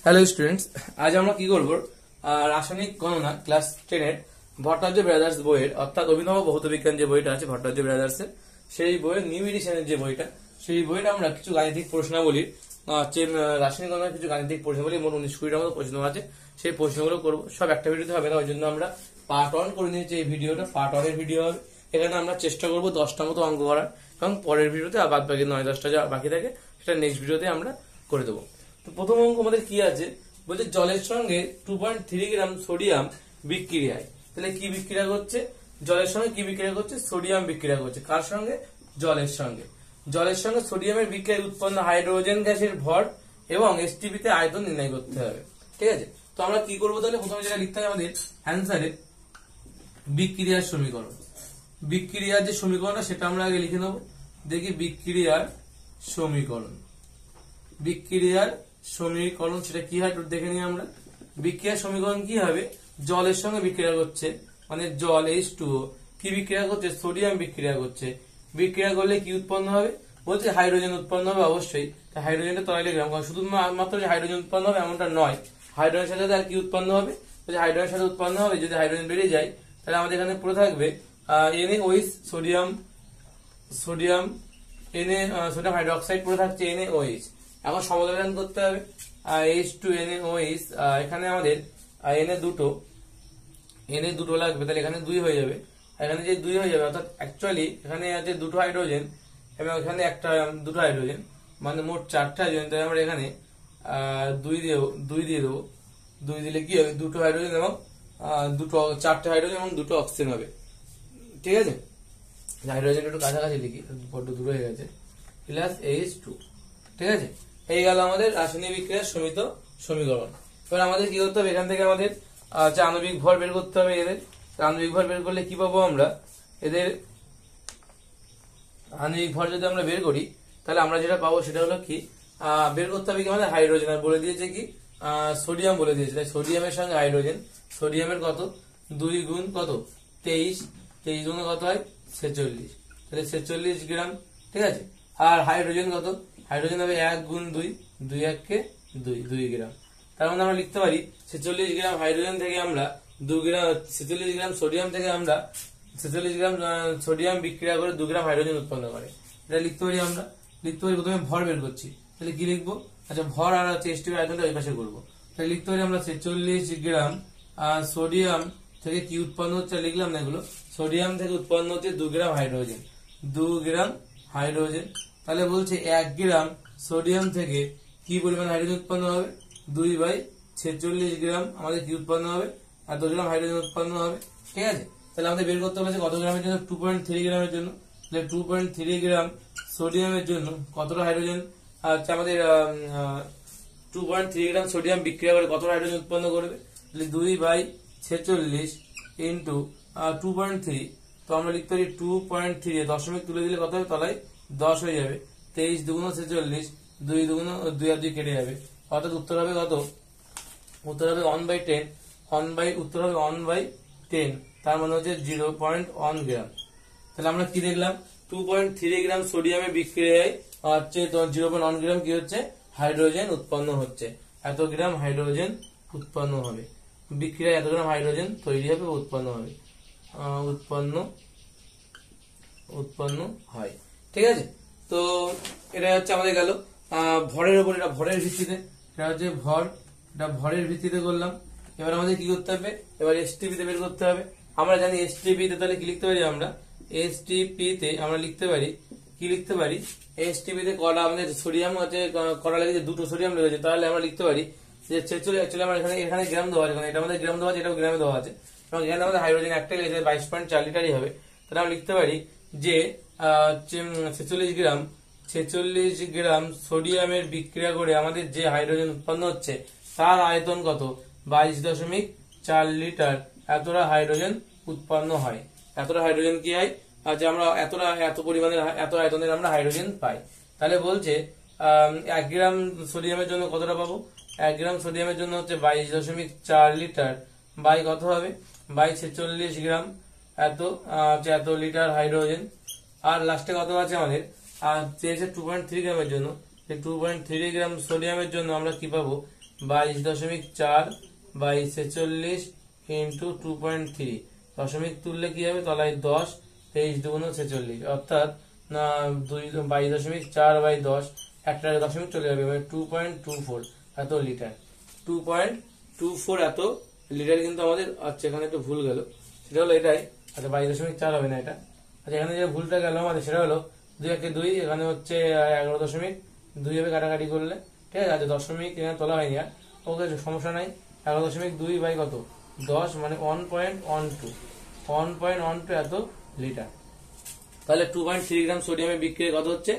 Hello students, আজ আমরা কি করব? রাসায়নিক গণনা ক্লাস 10 এর ভট্টাচার্য ব্রাদার্স বইয়ের অর্থাৎ অভিনব ভৌতবিজ্ঞান যে বইটা আছে ভট্টাচার্য ব্রাদার্স এর, সেই বইয়ের নিউ এডিশনের যে বইটা, সেই বইটা আমরা কিছু গাণিতিক প্রশ্নাবলী রাসায়নিক গণনার কিছু গাণিতিক প্রশ্নাবলী মোট 19-20টার মতো প্রশ্ন আছে, সেই প্রশ্নগুলো করবো। সব একটা ভিডিওতে হবে না, ওই জন্য আমরা পার্ট 1 করে নিয়েছি। এই ভিডিওটা পার্ট 1 এর ভিডিও হবে। এখানে আমরা চেষ্টা করবো 10টা মতো অঙ্ক করার, এবং পরের ভিডিওতে বাদ বাকি 9-10টা যা বাকি থাকে সেটা নেক্সট ভিডিওতে আমরা করে দেবো। তো প্রথম অঙ্ক আমাদের কি আছে বলছে, জলের সঙ্গে 2.3 গ্রাম সোডিয়াম বিক্রিয়ায়। তাহলে কি বিক্রিয়া করছে? জলের সঙ্গে কি বিক্রিয়া করছে? সোডিয়াম বিক্রিয়া করছে। কার সঙ্গে? জলের সঙ্গে। জলের সঙ্গে সোডিয়ামের বিক্রিয়ায় উৎপন্ন হাইড্রোজেন গ্যাসের ভর এবং এসটিপিতে আয়তন নির্ণয় করতে হবে। ঠিক আছে, তো আমরা কি করবো? তাহলে প্রথমে যেটা লিখতে হবে আমাদের অ্যান্সারে, বিক্রিয়ার সমীকরণ। বিক্রিয়ার যে সমীকরণটা সেটা আমরা আগে লিখে নেবো। দেখি বিক্রিয়ার সমীকরণ। বিক্রিয়ার সমীকরণ সেটা কি হয় একটু দেখে নিই আমরা। বিক্রিয়ার সমীকরণ কি হবে? জলের সঙ্গে বিক্রিয়া করছে, মানে জল H2O কি বিক্রিয়া করছে? সোডিয়াম বিক্রিয়া করছে। বিক্রিয়া করলে কি উৎপন্ন হবে? বলছে হাইড্রোজেন উৎপন্ন হবে। অবশ্যই হাইড্রোজেনটা তলায় লিখলাম, কারণ শুধুমাত্র যে হাইড্রোজেন উৎপন্ন হবে এমনটা নয়। হাইড্রোজেনের সাথে আর কি উৎপন্ন হবে? হাইড্রোজেনের সাথে উৎপন্ন হবে, যদি হাইড্রোজেন বেড়ে যায় তাহলে আমাদের এখানে পড়ে থাকবে NaOH, sodium sodium sodium hydroxide পড়ে থাকছে NaOH। এখন সমাধান করতে হবে। H2NaOH, এখানে আমাদের Na দুটো লাগবে, তাহলে এখানে 2 হয়ে যাবে। এখানে যে 2 হয়ে যাবে, অর্থাৎ অ্যাকচুয়ালি এখানে আছে দুটো হাইড্রোজেন এবং এখানে দুটো হাইড্রোজেন, মানে মোট 4টা হাইড্রোজেন। তাহলে আমরা এখানে 2 দিয়ে দেবো। 2 দিলে কি হবে? দুটো হাইড্রোজেন এবং 4টে হাইড্রোজেন এবং দুটো অক্সিজেন হবে। ঠিক আছে, হাইড্রোজেন একটু কাছাকাছি লিখি, বড্ড দূর হয়ে গেছে। Plus H2। ঠিক আছে, এই গেল আমাদের রাসায়নিক বিক্রিয়ার সমীকরণ। এবার আমাদের কি করতে হবে? এখান থেকে আমাদের আণবিক ভর বের করতে হবে। এদের আণবিক ভর বের করলে কি পাবো আমরা? এদের আণবিক ভর যদি আমরা বের করি তাহলে আমরা যেটা পাবো সেটা হলো কি, বের করতে হবে কি আমাদের হাইড্রোজেন। আর বলে দিয়েছে কি সোডিয়াম বলে দিয়েছে। তাই সোডিয়ামের সঙ্গে হাইড্রোজেন, সোডিয়ামের কত? 2 গুণ কত? 23। 23 গুণ কত হয়? 46। তাহলে 46 গ্রাম। ঠিক আছে, আর হাইড্রোজেন কত? হাইড্রোজেন হবে 1 গুণ 2, 2 1 2 গ্রাম। তার মানে আমরা লিখতে পারি 46 গ্রাম হাইড্রোজেন থেকে আমরা 2 গ্রাম, 46 গ্রাম সোডিয়াম থেকে আমরা 46 গ্রাম সোডিয়াম বিক্রিয়া করে 2 গ্রাম হাইড্রোজেন উৎপন্ন করে। এটা লিখতে পারি আমরা। লিখতে পারি প্রথমে ভর বের করছি, তাহলে কি লিখবো? আচ্ছা, ভর আর হচ্ছে H2O আয়তনটা ওই পাশে করবো। তাহলে লিখতে পারি আমরা 46 গ্রাম সোডিয়াম থেকে কি উৎপন্ন হচ্ছে লিখলাম না এগুলো। সোডিয়াম থেকে উৎপন্ন হচ্ছে 2 গ্রাম হাইড্রোজেন। 2 গ্রাম হাইড্রোজেন। তাহলে বলছে 1 গ্রাম সোডিয়াম থেকে কি পরিমাণ হাইড্রোজেন উৎপন্ন হবে? 2/46 গ্রাম আমাদের কি উৎপন্ন হবে? আর 2 গ্রাম হাইড্রোজেন উৎপন্ন হবে। ঠিক আছে, তাহলে আমাদের বের করতে হবে কত গ্রামের জন্য? 2.3 গ্রামের জন্য। তাহলে 2.3 গ্রাম সোডিয়ামের জন্য কতটা হাইড্রোজেন আচ্ছা আমাদের 2.3 গ্রাম সোডিয়াম বিক্রিয়া করে কতটা হাইড্রোজেন উৎপন্ন করবে? তাহলে 2/46 ইন্টু 2.3। তো আমরা লিখতে পারি 2.3 দশমিক তুলে দিলে কত হবে? তলায় 10 হয়ে যাবে। 23 দুগুণ 46, 2 দুগুণ 2 আর 2 কেটে যাবে। অর্থাৎ উত্তর হবে কত? উত্তর হবে 1/10। উত্তর হবে 1/10, তার মানে হচ্ছে 0.1 গ্রাম। তাহলে আমরা কি দেখলাম? 2.3 গ্রাম সোডিয়ামের বিক্রিয়ায় হচ্ছে 0.1 গ্রাম কি হচ্ছে? হাইড্রোজেন উৎপন্ন হচ্ছে। এত গ্রাম হাইড্রোজেন উৎপন্ন হবে বিক্রিয়ায়, এত গ্রাম হাইড্রোজেন তৈরি হবে, উৎপন্ন হবে, উৎপন্ন হয়। ঠিক আছে, তো এটা হচ্ছে আমাদের গেল ভরের উপর। এটা ভরের ভিত্তিতে, এটা হচ্ছে ভর, এটা ভরের ভিত্তিতে করলাম। এবার আমাদের কি করতে হবে? এবার এসটিপি তে বের করতে হবে। আমরা জানি এসটিপি তে, তাহলে কি লিখতে পারি আমরা? এসটিপি তে আমরা লিখতে পারি কি লিখতে পারি? এসটিপি তে কলা আমাদের সোডিয়াম হচ্ছে কলা লেগেছে, দুটো সোডিয়াম লেগেছে। তাহলে আমরা লিখতে পারি যে 46, অ্যাকচুয়ালি আমরা এখানে গ্রাম দেওয়া আছে, এটা আমাদের গ্রাম দেওয়া আছে, এটাও গ্রামে দেওয়া আছে, এবং এখানে আমাদের হাইড্রোজেন একটাই লেগেছে 22.4 লিটারই হবে। তাহলে আমরা লিখতে পারি যে 46 গ্রাম সোডিয়ামের বিক্রিয়া করে আমাদের যে হাইড্রোজেন উৎপন্ন হচ্ছে তার আয়তন কত? 22.4 লিটার। এতটা হাইড্রোজেন উৎপন্ন হয়। এতটা হাইড্রোজেন কি হয়? যে আমরা এত পরিমাণের এত আয়তনের আমরা হাইড্রোজেন পাই। তাহলে বলছে 1 গ্রাম সোডিয়ামের জন্য কতটা পাবো? 1 গ্রাম সোডিয়ামের জন্য হচ্ছে 22.4 লিটার বাই কত হবে? বাই 46 গ্রাম, এত লিটার হাইড্রোজেন। আর লাস্টে কত আছে আমাদের? আর চেয়েছে 2.3 গ্রামের জন্য। 2.3 গ্রাম সোডিয়ামের জন্য আমরা কি পাবো? 22.4 বাই 46 ইন্টু 2.3, দশমিক তুললে কি হবে তলায় 10, 23 দুগুণ 46, অর্থাৎ 22.4 বাই 10, একটা দশমিক চলে যাবে, 2.24 এত লিটার। 2.24 এত লিটার কিন্তু আমাদের, আচ্ছা এখানে একটু ভুল গেল, সেটা হলো এটাই, আচ্ছা 22.4 হবে না এটা, আচ্ছা এখানে যে ভুলটা গেল আমাদের সেটা হলো 2 একে 2, এখানে হচ্ছে 11.2 হবে কাটাকাটি করলে, ঠিক আছে। আচ্ছা দশমিক এখানে তোলা হয়নি আর, ওকে সমস্যা নাই, 11.2 বাই কত 10 মানে 1.12 এত লিটার। তাহলে 2.3 গ্রাম সোডিয়ামের বিক্রিয়া কত হচ্ছে,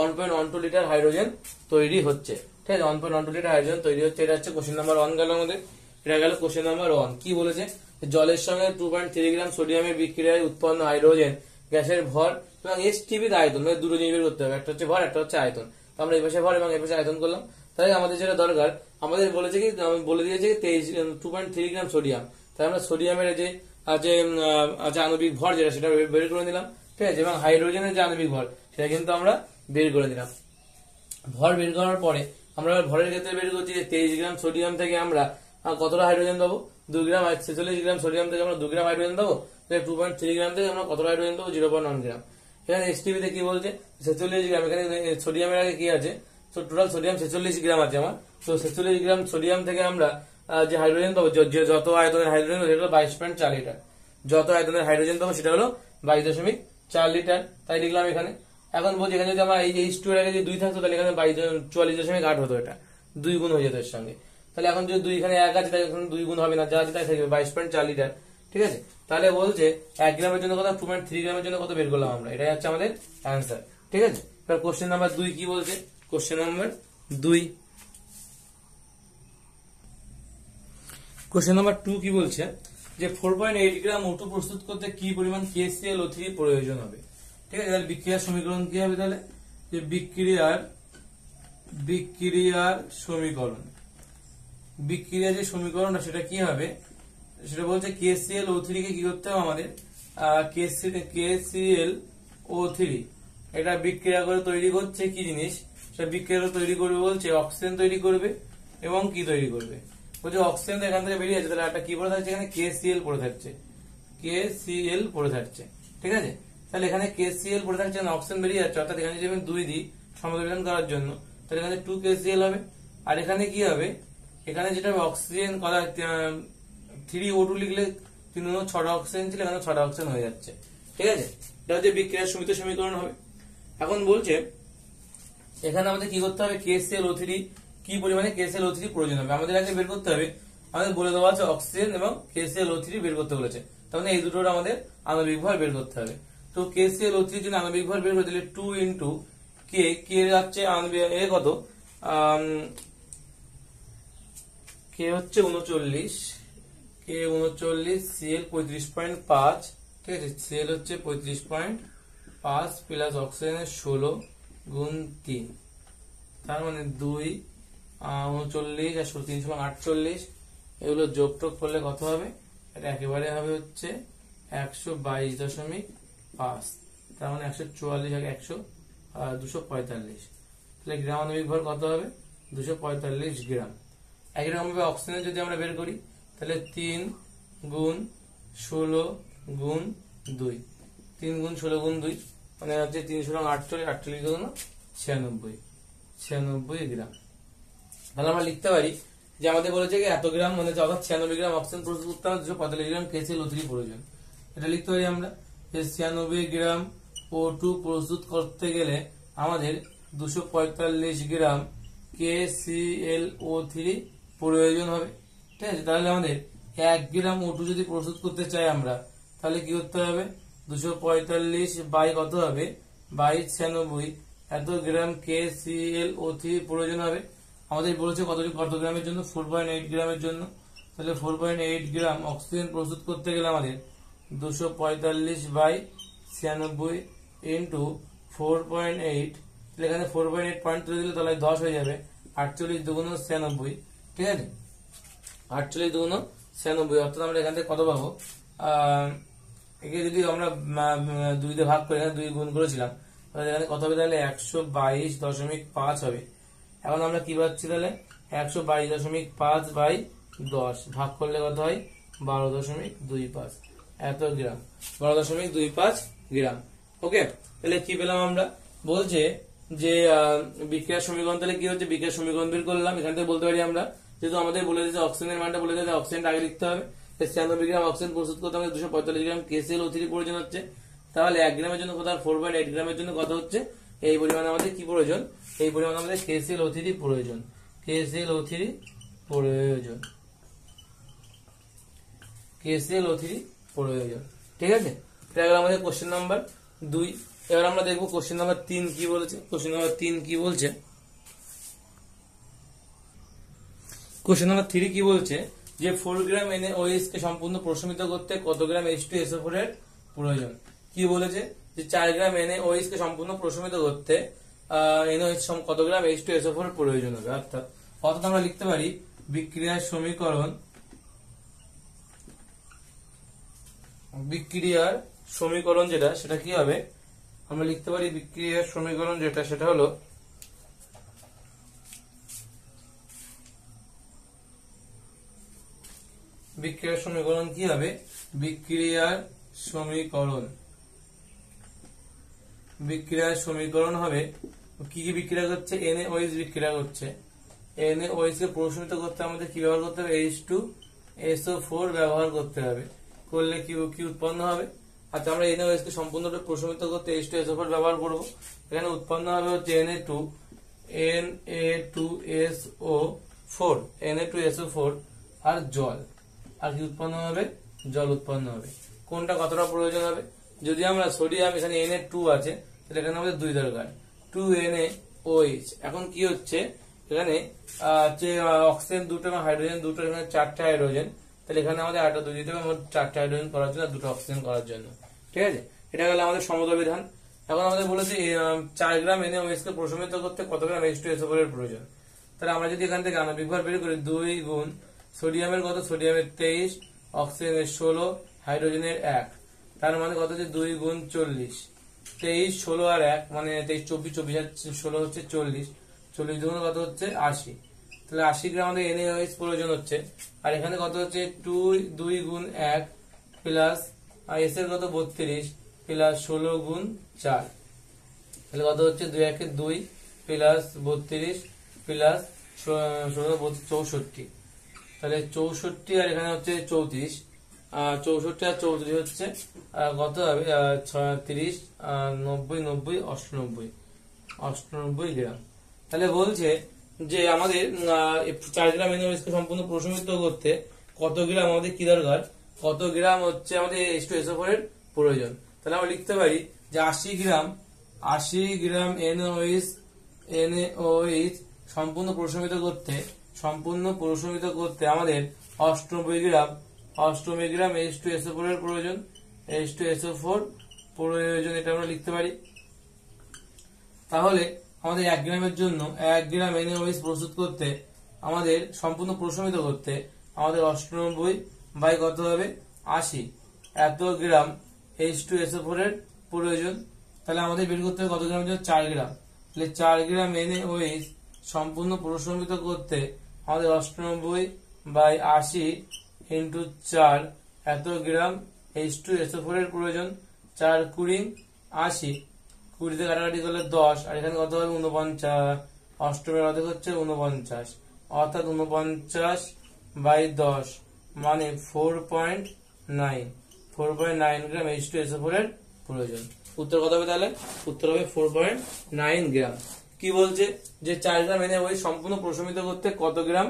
1.12 লিটার হাইড্রোজেন তৈরি হচ্ছে, ঠিক আছে। 1.12 লিটার হাইড্রোজেন তৈরি হচ্ছে, এটা হচ্ছে কোশ্চেন নাম্বার 1 গেল আমাদের। এটা গেল কোশ্চেন নাম্বার 1। কি বলেছে, জলের সঙ্গে 2.3 গ্রাম সোডিয়ামের বিক্রিয়ায় উৎপন্ন হাইড্রোজেন গ্যাসের ভর এবং এসটিপির আয়তন, মানে দুটো জিনিস বের করতে হবে, একটা হচ্ছে ভর, একটা হচ্ছে আয়তন। তো আমরা এই পাশে ভর এবং এই পাশে আয়তন করলাম। তাই আমাদের যেটা দরকার, আমাদের বলেছে কি, বলে দিয়েছে 2.3 গ্রাম সোডিয়াম, তাই আমরা সোডিয়ামের যে আণবিক ভর যেটা সেটা বের করে নিলাম, ঠিক আছে, এবং হাইড্রোজেনের যে আণবিক ভর সেটা কিন্তু আমরা বের করে দিলাম। ভর বের করার পরে আমরা ভরের ক্ষেত্রে বের করছি যে 23 গ্রাম সোডিয়াম থেকে আমরা কতটা হাইড্রোজেন পাবো, 2 গ্রাম। 46 গ্রাম সোডিয়াম থেকে আমরা 2 গ্রাম হাইড্রোজেন পাবো, 2.3 গ্রাম থেকে আমরা কতটা হাইড্রোজেন পাবো, 0.1 গ্রাম। এখানে এসটিপিতে কি বলছে, 46 গ্রাম, এখানে সোডিয়ামের আগে কি আছে, তো টোটাল সোডিয়াম 46 গ্রাম আছে আমার, তো 46 গ্রাম সোডিয়াম থেকে আমরা যে হাইড্রোজেন পাবো, যত আয়তনের হাইড্রোজেন সেটা হলো 22.4 লিটার, যত আয়তনের হাইড্রোজেন পাবো সেটা হলো 22.4 লিটার, তাই লিখলাম এখানে। এখন বলছি এখানে যদি আমার এই H2 এর আগে যদি 2 থাকতো তাহলে এখানে 44.8 হতো, এটা 2 গুণ হয়ে যেত এর সঙ্গে। তাহলে এখন যদি 2 এখানে 1 আছে, তাই এখন 2 গুণ হবে না, যা আছে তাই থাকবে 22.4 লিটার, ঠিক আছে। তাহলে বলছে 1 গ্রামের জন্য কত, 2.3 গ্রামের জন্য কত বের করলাম আমরা, এটাই হচ্ছে আমাদের অ্যান্সার, ঠিক আছে। এবার কোশ্চেন নাম্বার 2 কি বলছে, কোশ্চেন নাম্বার 2, কোশ্চেন নাম্বার 2 কি বলছে যে 4.8 গ্রাম O2 প্রস্তুত করতে কি পরিমাণ KClO3 প্রয়োজন হবে, ঠিক আছে। তাহলে বিক্রিয়ার সমীকরণ কি হবে, তাহলে যে বিক্রিয়ার যে সমীকরণটা সেটা কি হবে, সেটা বলছে KClO3 কে কি করতে হবে আমাদের, KClO3 এটা বিক্রিয়া করে তৈরি করছে কি জিনিস, সেটা বিক্রিয়া করে তৈরি করবে বলছে অক্সিজেন তৈরি করবে এবং কি তৈরি করবে, বলছে অক্সিজেন এখান থেকে বেরিয়ে যাচ্ছে, তাহলে একটা কি পড়ে থাকছে, এখানে KCl পড়ে থাকছে, ঠিক আছে। তাহলে এখানে KCl পড়ে থাকছে, অক্সিজেন বেরিয়ে যাচ্ছে, অর্থাৎ এখানে যদি আমি 2 দিই সমদ্বিধান করার জন্য, তাহলে এখানে 2 KCl হবে। আর এখানে কি হবে, এখানে যেটা অক্সিজেন 3O2 লিখলে 3 × 6টা অক্সিজেন ছিল, এখানে 6টা অক্সিজেন হয়ে যাচ্ছে, ঠিক আছে। এটা হচ্ছে বিক্রিয়ার সমিত সমীকরণ হবে। এখন বলছে এখানে আমাদের কি করতে হবে, KClO3 কি পরিমাণে KClO3 প্রয়োজন হবে আমাদের আগে বের করতে হবে। আমাদের বলে দেওয়া আছে অক্সিজেন এবং KClO3 বের করতে বলেছে, তার মানে এই দুটোর আমাদের আণবিক ভর বের করতে হবে। তো KClO3 এর জন্য আণবিক ভর বের করতে হলে 2 × K, K যাচ্ছে এ কত, K হচ্ছে 39, K 39, Cl 35.5, ঠিক আছে, Cl হচ্ছে 35.5 প্লাস অক্সিজেনের 16 গুণ 3, তার মানে 2 39 আর 3 সমান 48, এগুলো যোগ টোগ করলে কত হবে, এটা একেবারে হবে হচ্ছে 122.5, তার মানে 144 আর 245, তাহলে গ্রাম আণবিক ভর কত হবে, 245 গ্রাম। একই রকম ভাবে অক্সিজেন যদি আমরা বের করি, তাহলে 3 গুণ 16 গুণ 2, 3 গুণ 16 গুণ 2 মানে হচ্ছে 3 সমান 48, 48 গুণ 96 গ্রাম। তাহলে আমরা লিখতে পারি যে আমাদের বলেছে কি এত গ্রাম, মানে অর্থাৎ 96 গ্রাম অক্সিজেন প্রস্তুত করতে হবে 245 গ্রাম KClO3 প্রয়োজন। এটা লিখতে পারি আমরা, 96 গ্রাম O2 প্রস্তুত করতে গেলে আমাদের 245 গ্রাম KClO3 প্রয়োজন হবে, ঠিক আছে। তাহলে আমাদের 1 গ্রাম O2 যদি প্রস্তুত করতে চাই আমরা, তাহলে কি করতে হবে, 245 বাই কত হবে, বাই 96, এত গ্রাম KClO3 প্রয়োজন হবে। আমাদের বলেছে কত গ্রামের জন্য, 4.8 গ্রামের জন্য, তাহলে 4.8 গ্রাম অক্সিজেন প্রস্তুত করতে গেলে আমাদের 245 বাই 96 ইন্টু 4.8, এখানে 4.8 পয়েন্ট তুলে দিলে তাহলে 10 হয়ে যাবে, 48 দুগুণ 96, ঠিক আছে, 48 দুগুণ 96, অর্থাৎ আমরা এখান থেকে কত পাবো, একে যদি আমরা 2 দিয়ে ভাগ করে এখানে 2 গুণ করেছিলাম, তাহলে এখানে কত হবে, তাহলে 122.5 হবে। এখন আমরা কি পাচ্ছি, তাহলে 122.5/10 ভাগ করলে কত হয় 12.25 এত গ্রাম, 12.25 গ্রাম। ওকে, তাহলে কি পেলাম আমরা? বলছে যে বিক্রিয়ার সমীকরণ, তাহলে কি হচ্ছে বিক্রিয়ার সমীকরণ বের করলাম। এখান থেকে বলতে পারি আমরা, যেহেতু আমাদের বলে দিয়েছে অক্সিজেনের মানটা বলে দিয়েছে, অক্সিজেনটা আগে লিখতে হবে। 96 গ্রাম অক্সিজেন প্রস্তুত করতে আমাদের 245 গ্রাম KClO3 প্রয়োজন হচ্ছে। তাহলে 1 গ্রামের জন্য কত, 4.8 গ্রামের জন্য কত হচ্ছে? এই পরিমাণ আমাদের কি প্রয়োজন? এই পরিমাণ আমাদের KClO3 প্রয়োজন, KClO3 প্রয়োজন, KClO3 প্রয়োজন। ঠিক আছে, এটা গেল আমাদের কোশ্চেন নাম্বার 2। এবার আমরা দেখবো কোশ্চেন নাম্বার 3 কি বলেছে। কোশ্চেন নাম্বার 3 কি বলছে? কোশ্চেন নাম্বার 3 কি বলছে যে 4 গ্রাম NaOH কে সম্পূর্ণ প্রশমিত করতে কত গ্রাম H2SO4 এর প্রয়োজন? কি বলেছে যে 4 গ্রাম NaOH কে সম্পূর্ণ প্রশমিত করতে NaOH কত গ্রাম H2SO4 এর প্রয়োজন হবে। অর্থাৎ আমরা লিখতে পারি বিক্রিয়ার সমীকরণ যেটা, সেটা কি হবে? আমরা লিখতে পারি বিক্রিয়ার সমীকরণ যেটা, সেটা হলো বিক্রিয়ার সমীকরণ কি হবে? বিক্রিয়ার সমীকরণ হবে কি কি বিক্রিয়া করছে? NaOH বিক্রিয়া করছে। NaOH কে প্রশমিত করতে আমাদের কি ব্যবহার করতে হবে? H2SO4 ব্যবহার করতে হবে। করলে কি উৎপন্ন হবে? আচ্ছা, আমরা NaOH কে সম্পূর্ণরূপে প্রশমিত করতে H2SO4 ব্যবহার করব। এখানে উৎপন্ন হবে হচ্ছে Na2SO4 আর জল। আর কি উৎপন্ন হবে? জল উৎপন্ন হবে। কোনটা কতটা প্রয়োজন হবে? যদি আমরা সোডিয়াম, এখানে Na2 আছে, তাহলে এখানে আমাদের 2 দরকার, 2 NaOH। এখন কি হচ্ছে এখানে যে অক্সিজেন 2টা এবং হাইড্রোজেন 2টা, এখানে 4টা হাইড্রোজেন, তাহলে এখানে আমাদের আরেকটা 2 দিতে হবে, 4টা হাইড্রোজেন করার জন্য, 2টা অক্সিজেন করার জন্য। ঠিক আছে, এটা গেল আমাদের সমতা বিধান। এখন আমাদের বলেছে 4 গ্রাম NaOH কে প্রশমিত করতে কত গ্রাম H2SO4 এর প্রয়োজন। তাহলে আমরা যদি এখান থেকে আণবিক ভর বের করি, 2 গুণ সোডিয়ামের কত? সোডিয়ামের 23, অক্সিজেনের 16, হাইড্রোজেনের 1, তার মানে কত হচ্ছে 2 গুণ 40, 23, 16 আর 1 মানে 23, 24, 24 আর 16 হচ্ছে 40, 40 দুগুণ কত হচ্ছে 80। তাহলে 80 গ্রাম আমাদের NaOH প্রয়োজন হচ্ছে। আর এখানে কত হচ্ছে 2 গুণ 1 প্লাস এস এর কত 32 প্লাস 16 গুণ 4, তাহলে কত হচ্ছে 2 1 2 প্লাস 32 প্লাস 16 64, তাহলে 64 আর এখানে হচ্ছে 34, 64 আর 34 হচ্ছে কত হবে 30, 90 90 98 গ্রাম। তাহলে বলছে যে আমাদের 4 গ্রাম NaOH কে সম্পূর্ণ প্রশমিত করতে কত গ্রাম আমাদের কি দরকার? কত গ্রাম হচ্ছে আমাদের H2SO4 এর প্রয়োজন। তাহলে আমরা লিখতে পারি যে 80 গ্রাম NaOH সম্পূর্ণ প্রশমিত করতে আমাদের 98 গ্রাম H2SO4 এর প্রয়োজন, H2SO4 প্রয়োজন, এটা আমরা লিখতে পারি। তাহলে আমাদের 1 গ্রামের জন্য 1 গ্রাম NaOH প্রস্তুত করতে আমাদের সম্পূর্ণ প্রশমিত করতে আমাদের 98 বাই কত হবে 80 এত গ্রাম H2SO4 এর প্রয়োজন। তাহলে আমাদের বের করতে হবে কত গ্রামের জন্য 4 গ্রাম। তাহলে 4 গ্রাম NaOH সম্পূর্ণ প্রশমিত করতে আমাদের 98 বাই 80 ইন্টু 4 এত গ্রাম H2SO4 এর প্রয়োজন। 4 20 80, 20 তে কাটাকাটি করলে 10, আর এখানে কত হবে 49, অষ্টমের অর্ধেক হচ্ছে 49, অর্থাৎ 49 বাই 10 মানে 4.9 গ্রাম H2SO4 এর প্রয়োজন। উত্তর কত হবে? তাহলে উত্তর হবে 4.9 গ্রাম। কি বলছে যে 4 গ্রাম NaOH সম্পূর্ণ প্রশমিত করতে কত গ্রাম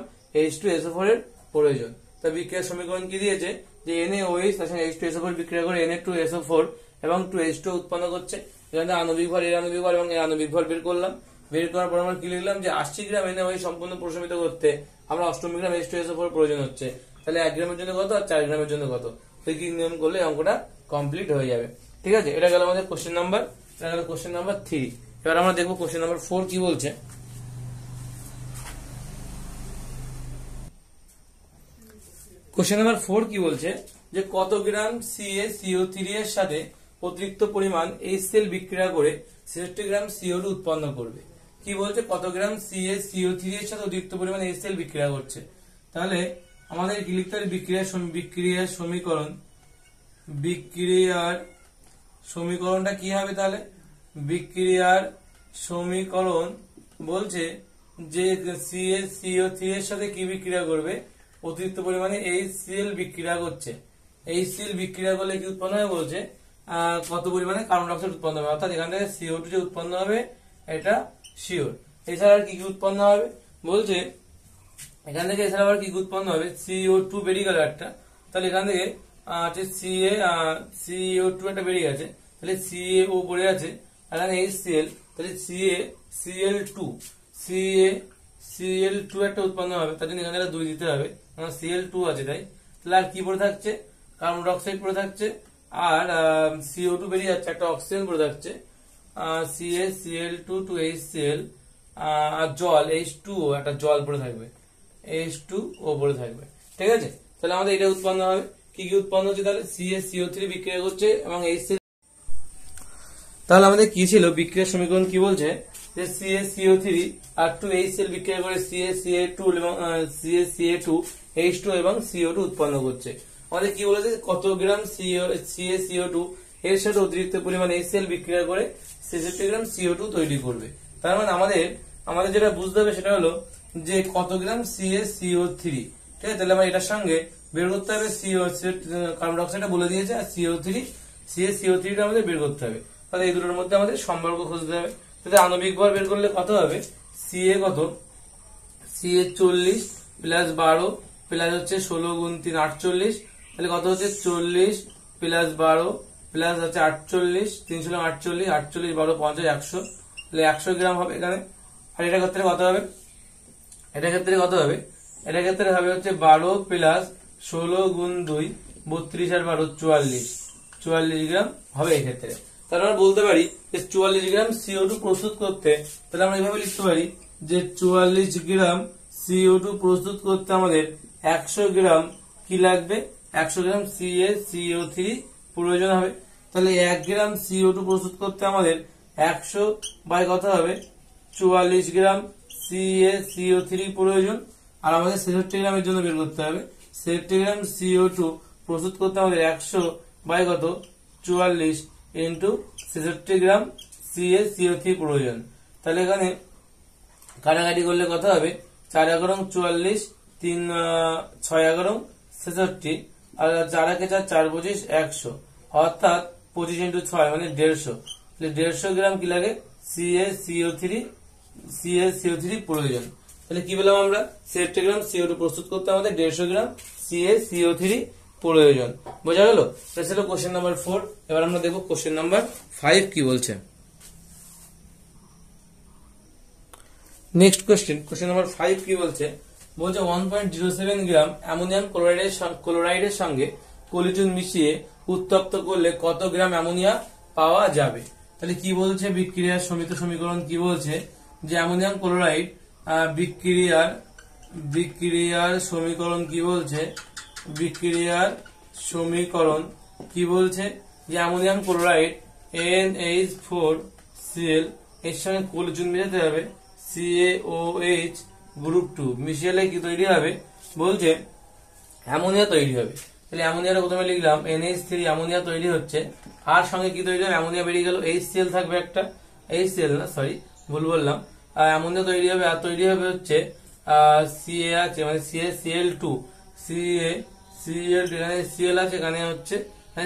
H2SO4 এর প্রয়োজন। তা বিক্রিয়ার সমীকরণ কি দিয়েছে যে NaOH তার সঙ্গে H2SO4 বিক্রিয়া করে Na2SO4 এবং 2H2 উৎপন্ন করছে। এখানে আণবিক ভর, এর আণবিক ভর এবং এর আণবিক ভর বের করলাম। বের করার পর আমরা কি লিখলাম যে 80 গ্রাম NaOH সম্পূর্ণ প্রশমিত করতে আমরা 98 গ্রাম H2SO4 প্রয়োজন হচ্ছে। তাহলে 1 গ্রামের জন্য কত আর 4 গ্রামের জন্য কত, তুই কি নিয়ম করলে অঙ্কটা কমপ্লিট হয়ে যাবে। ঠিক আছে, এটা গেল আমাদের কোশ্চেন নাম্বার 3। এবার আমরা দেখবো কোশ্চেন নাম্বার 4 কি বলছে। কোশ্চেন নাম্বার 4 কি বলছে যে কত গ্রাম CaCO3 এর সাথে অতিরিক্ত পরিমাণ HCl বিক্রিয়া করে 66 গ্রাম CO2 উৎপন্ন করবে। কি বলছে, কত গ্রাম CaCO3 এর সাথে অতিরিক্ত পরিমাণ HCl বিক্রিয়া করছে। তাহলে আমাদের কি লিখতে হবে, বিক্রিয়ার সমীকরণটা কি হবে, তাহলে বিক্রিয়ার সমীকরণ বলছে যে CaCO3 এর সাথে কি বিক্রিয়া করবে, অতিরিক্ত পরিমাণে HCl বিক্রিয়া করছে। HCl বিক্রিয়া করলে কি উৎপন্ন হবে বলছে, কত পরিমাণে কার্বন ডাই অক্সাইড উৎপন্ন হবে, অর্থাৎ এখান থেকে CO2 যে উৎপন্ন হবে এটা শিওর। এছাড়া কি কি উৎপন্ন হবে বলছে, এখান থেকে এছাড়া আবার কি উৎপন্ন হবে, CO2 বেরিয়ে গেল একটা, তাহলে এখান থেকে CO2 একটা বেরিয়ে গেছে, তাহলে CaO পড়ে আছে, এখানে HCl, তাহলে CaCl2 একটা উৎপন্ন হবে, তার জন্য এখানে 2 দিতে হবে, কারণ Cl2 আছে তাই। তাহলে আর কি পড়ে থাকছে, কার্বন ডাই অক্সাইড পড়ে থাকছে, আর CO2 বেরিয়ে যাচ্ছে, একটা অক্সিজেন পড়ে থাকছে, CaCl2 to HCl, আর জল H2O, একটা জল পড়ে থাকবে, H2O পড়ে থাকবে, ঠিক আছে। তাহলে আমাদের এটা উৎপন্ন হবে, কি কি উৎপন্ন হচ্ছে, তাহলে CaCO3 বিক্রিয়া করছে এবং HCl। তাহলে আমাদের কি ছিল, বিক্রিয়ার সমীকরণ কি বলছে যে CaCO3 আর 2HCl বিক্রিয়া করে CaCA2 এবং CO2 উৎপন্ন করছে। আমাদের কি বলেছে, কত গ্রাম CaCO2 এর সাথে অতিরিক্ত পরিমাণ HCl বিক্রিয়া করে 66 গ্রাম CO2 তৈরি করবে। তার মানে আমাদের যেটা বুঝতে হবে সেটা হলো যে কত গ্রাম CaCO3, ঠিক আছে। তাহলে আমরা এটার সঙ্গে বের করতে হবে কার্বন ডাই অক্সাইডটা বলে দিয়েছে, আর CaCO3 টা আমাদের বের করতে হবে। তাহলে এই দুটোর মধ্যে আমাদের সম্পর্ক খুঁজতে হবে। তাহলে আণবিক ভর বের করলে কত হবে, কত, CA40 প্লাস 12 প্লাস হচ্ছে 16 গুণ 3 48, তাহলে কত হচ্ছে 40 প্লাস 12 প্লাস হচ্ছে 48, 3 × 48, 48 12 50 100, তাহলে 100 গ্রাম হবে এখানে। আর এটা ক্ষেত্রে কত হবে, এটা ক্ষেত্রে হবে হচ্ছে 12 প্লাস 16 গুণ 2 32 আর 12 44 গ্রাম হবে এই ক্ষেত্রে। তাহলে আমরা বলতে পারি যে 44 গ্রাম CO2 প্রস্তুত করতে, তাহলে আমরা এইভাবে লিখতে পারি যে 44 গ্রাম CO2 প্রস্তুত করতে আমাদের 100 গ্রাম কি লাগবে, 100 গ্রাম CaCO3 প্রয়োজন হবে। তাহলে 1 গ্রাম CO2 প্রস্তুত করতে আমাদের 100 বাই কত হবে, 44 গ্রাম CaCO3 প্রয়োজন। আর আমাদের 66 গ্রামের জন্য বের করতে হবে, 66 গ্রাম CO2 প্রস্তুত করতে আমাদের 100 বাই কত, 44 ইন্টু 66 গ্রাম CaCO3 প্রয়োজন। তাহলে এখানে কাটাকাটি করলে কত হবে, 4 11 44, 3 6 11 66, আর 4 1 4 4 25 100, অর্থাৎ 25 ইন্টু 6 মানে 150। তাহলে 150 গ্রাম কি লাগে, CaCO3 প্রয়োজন। তাহলে কি বললাম আমরা, 66 গ্রাম CO2 প্রস্তুত করতে আমাদের 150 গ্রাম CaCO3 প্রয়োজন। বোঝা গেল? এটা ছিল কোশ্চেন নাম্বার 4। এবার আমরা দেখবো কোশ্চেন নাম্বার 5 কি বলছে। নেক্সট কোশ্চেন নাম্বার 5 কি বলছে, 1.07 গ্রাম অ্যামোনিয়াম ক্লোরাইডের সঙ্গে কলিচুন মিশিয়ে উত্তপ্ত করলে কত গ্রাম অ্যামোনিয়া পাওয়া যাবে। তাহলে কি বলছে, বিক্রিয়ার সমীকরণ কি বলছে যে অ্যামোনিয়াম ক্লোরাইড বিক্রিয়ার সমীকরণ কি বলছে, যে অ্যামোনিয়াম ক্লোরাইড NH4Cl এর সঙ্গে কলিচুন মিশাতে হবে CaOH গ্রুপ 2 মিশিয়ে কি তৈরি হবে, বলছে অ্যামোনিয়া তৈরি হবে। তাহলে অ্যামোনিয়াটা প্রথমে লিখলাম NH3, অ্যামোনিয়া তৈরি হচ্ছে, আর সঙ্গে কি তৈরি হবে, অ্যামোনিয়া বেরিয়ে গেল, HCl থাকবে একটা, HCl না সরি ভুল বললাম, অ্যামোনিয়া তৈরি হবে, আর তৈরি হবে হচ্ছে Ca আছে মানে CaCl2, এখানে Cl আছে, এখানে হচ্ছে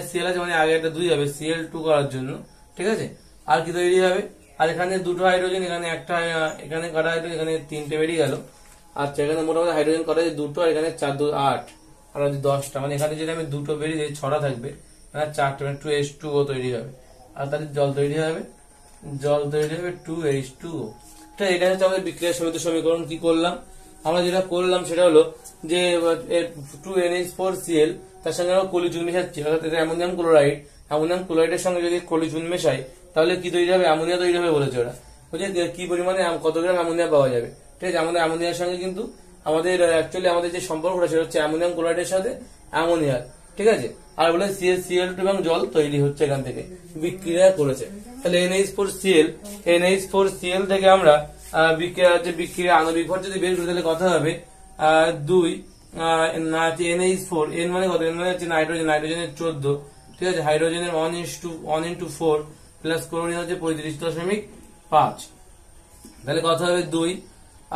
Cl আছে মানে আগে একটা 2 হবে Cl2 করার জন্য, ঠিক আছে। আর কি তৈরি হবে, আর এখানে দুটো হাইড্রোজেন, এখানে একটা, এখানে করা হাইড্রোজেন, এখানে 3টে বেরিয়ে গেল। আচ্ছা, এখানে মোটামুটি হাইড্রোজেন করা যায় 2টো, আর এখানে 4 2 8, আর 10টা, মানে এখানে যদি আমি 2টো বেরিয়ে যাই 6টা থাকবে, মানে 4টা, মানে 2H2O তৈরি হবে। আর তাহলে জল তৈরি হবে 2H2O। এটা হচ্ছে আমাদের বিক্রিয়ার সমীকরণ। কি করলাম আমরা, যেটা করলাম সেটা হলো যে 2NH4Cl তার সঙ্গে আমরা কলিচুন মেশাচ্ছি, অর্থাৎ এটা অ্যামোনিয়াম ক্লোরাইডের সঙ্গে যদি কলিচুন মেশাই তাহলে কি তৈরি হবে, অ্যামোনিয়া তৈরি হবে বলেছে ওরা। বুঝলে কি পরিমাণে কত গ্রাম অ্যামোনিয়া পাওয়া যাবে, ঠিক আছে। আমাদের অ্যামোনিয়ার সঙ্গে কিন্তু আমাদের আমাদের যে সম্পর্কটা সেটা হচ্ছে অ্যামোনিয়াম ক্লোরাইডের সাথে অ্যামোনিয়ার, ঠিক আছে। আর বলে CaCl2 এবং জল তৈরি হচ্ছে, এখান থেকে বিক্রিয়া করেছে। তাহলে NH4Cl থেকে আমরা বিক্রিয়া হচ্ছে বিক্রিয়া আণবিক ভর যদি বের করি তাহলে কথা হবে 2 NH4 N মানে কত? N মানে হচ্ছে নাইট্রোজেন, নাইট্রোজেনের 14, ঠিক আছে, হাইড্রোজেনের 1:4 প্লাস ক্লোরিন হচ্ছে 35.5, তাহলে কথা হবে 2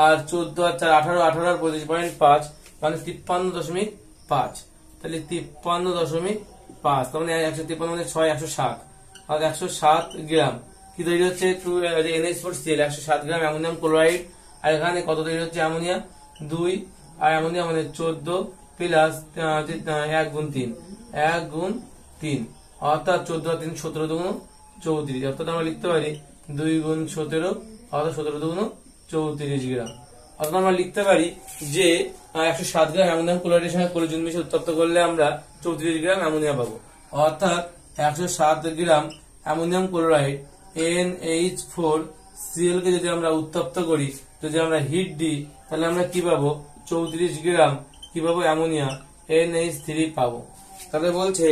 আর 14 আর 4 18, 18 আর 35.5 মানে 53.5, তাহলে 53.5, তার মানে 153 মানে 6 107, আর 107 গ্রাম কি তৈরি হচ্ছে? NH4Cl 107 গ্রাম অ্যামোনিয়াম ক্লোরাইড। আর এখানে কত তৈরি হচ্ছে? অ্যামোনিয়া 2 আর অ্যামোনিয়া মানে 14 প্লাস 1 গুণ 3, 1 গুণ 3 অর্থাৎ 14 আর 3 17 দুগুণ 34, অর্থাৎ আমরা লিখতে পারি 2 গুণ 17 অর্থাৎ 17 দুগুণ 34 গ্রাম। অর্থাৎ আমরা লিখতে পারি যে 107 গ্রাম অ্যামোনিয়াম ক্লোরাইডের সঙ্গে ক্লোরিন মিশে উত্তপ্ত করলে আমরা 34 গ্রাম অ্যামোনিয়া পাবো। অর্থাৎ 107 গ্রাম অ্যামোনিয়াম ক্লোরাইড NH4Cl কে যদি আমরা উত্তপ্ত করি, যদি আমরা হিট দিই, তাহলে আমরা কি পাবো? 34 গ্রাম কি পাবো? অ্যামোনিয়া NH3 পাবো। তাহলে বলছে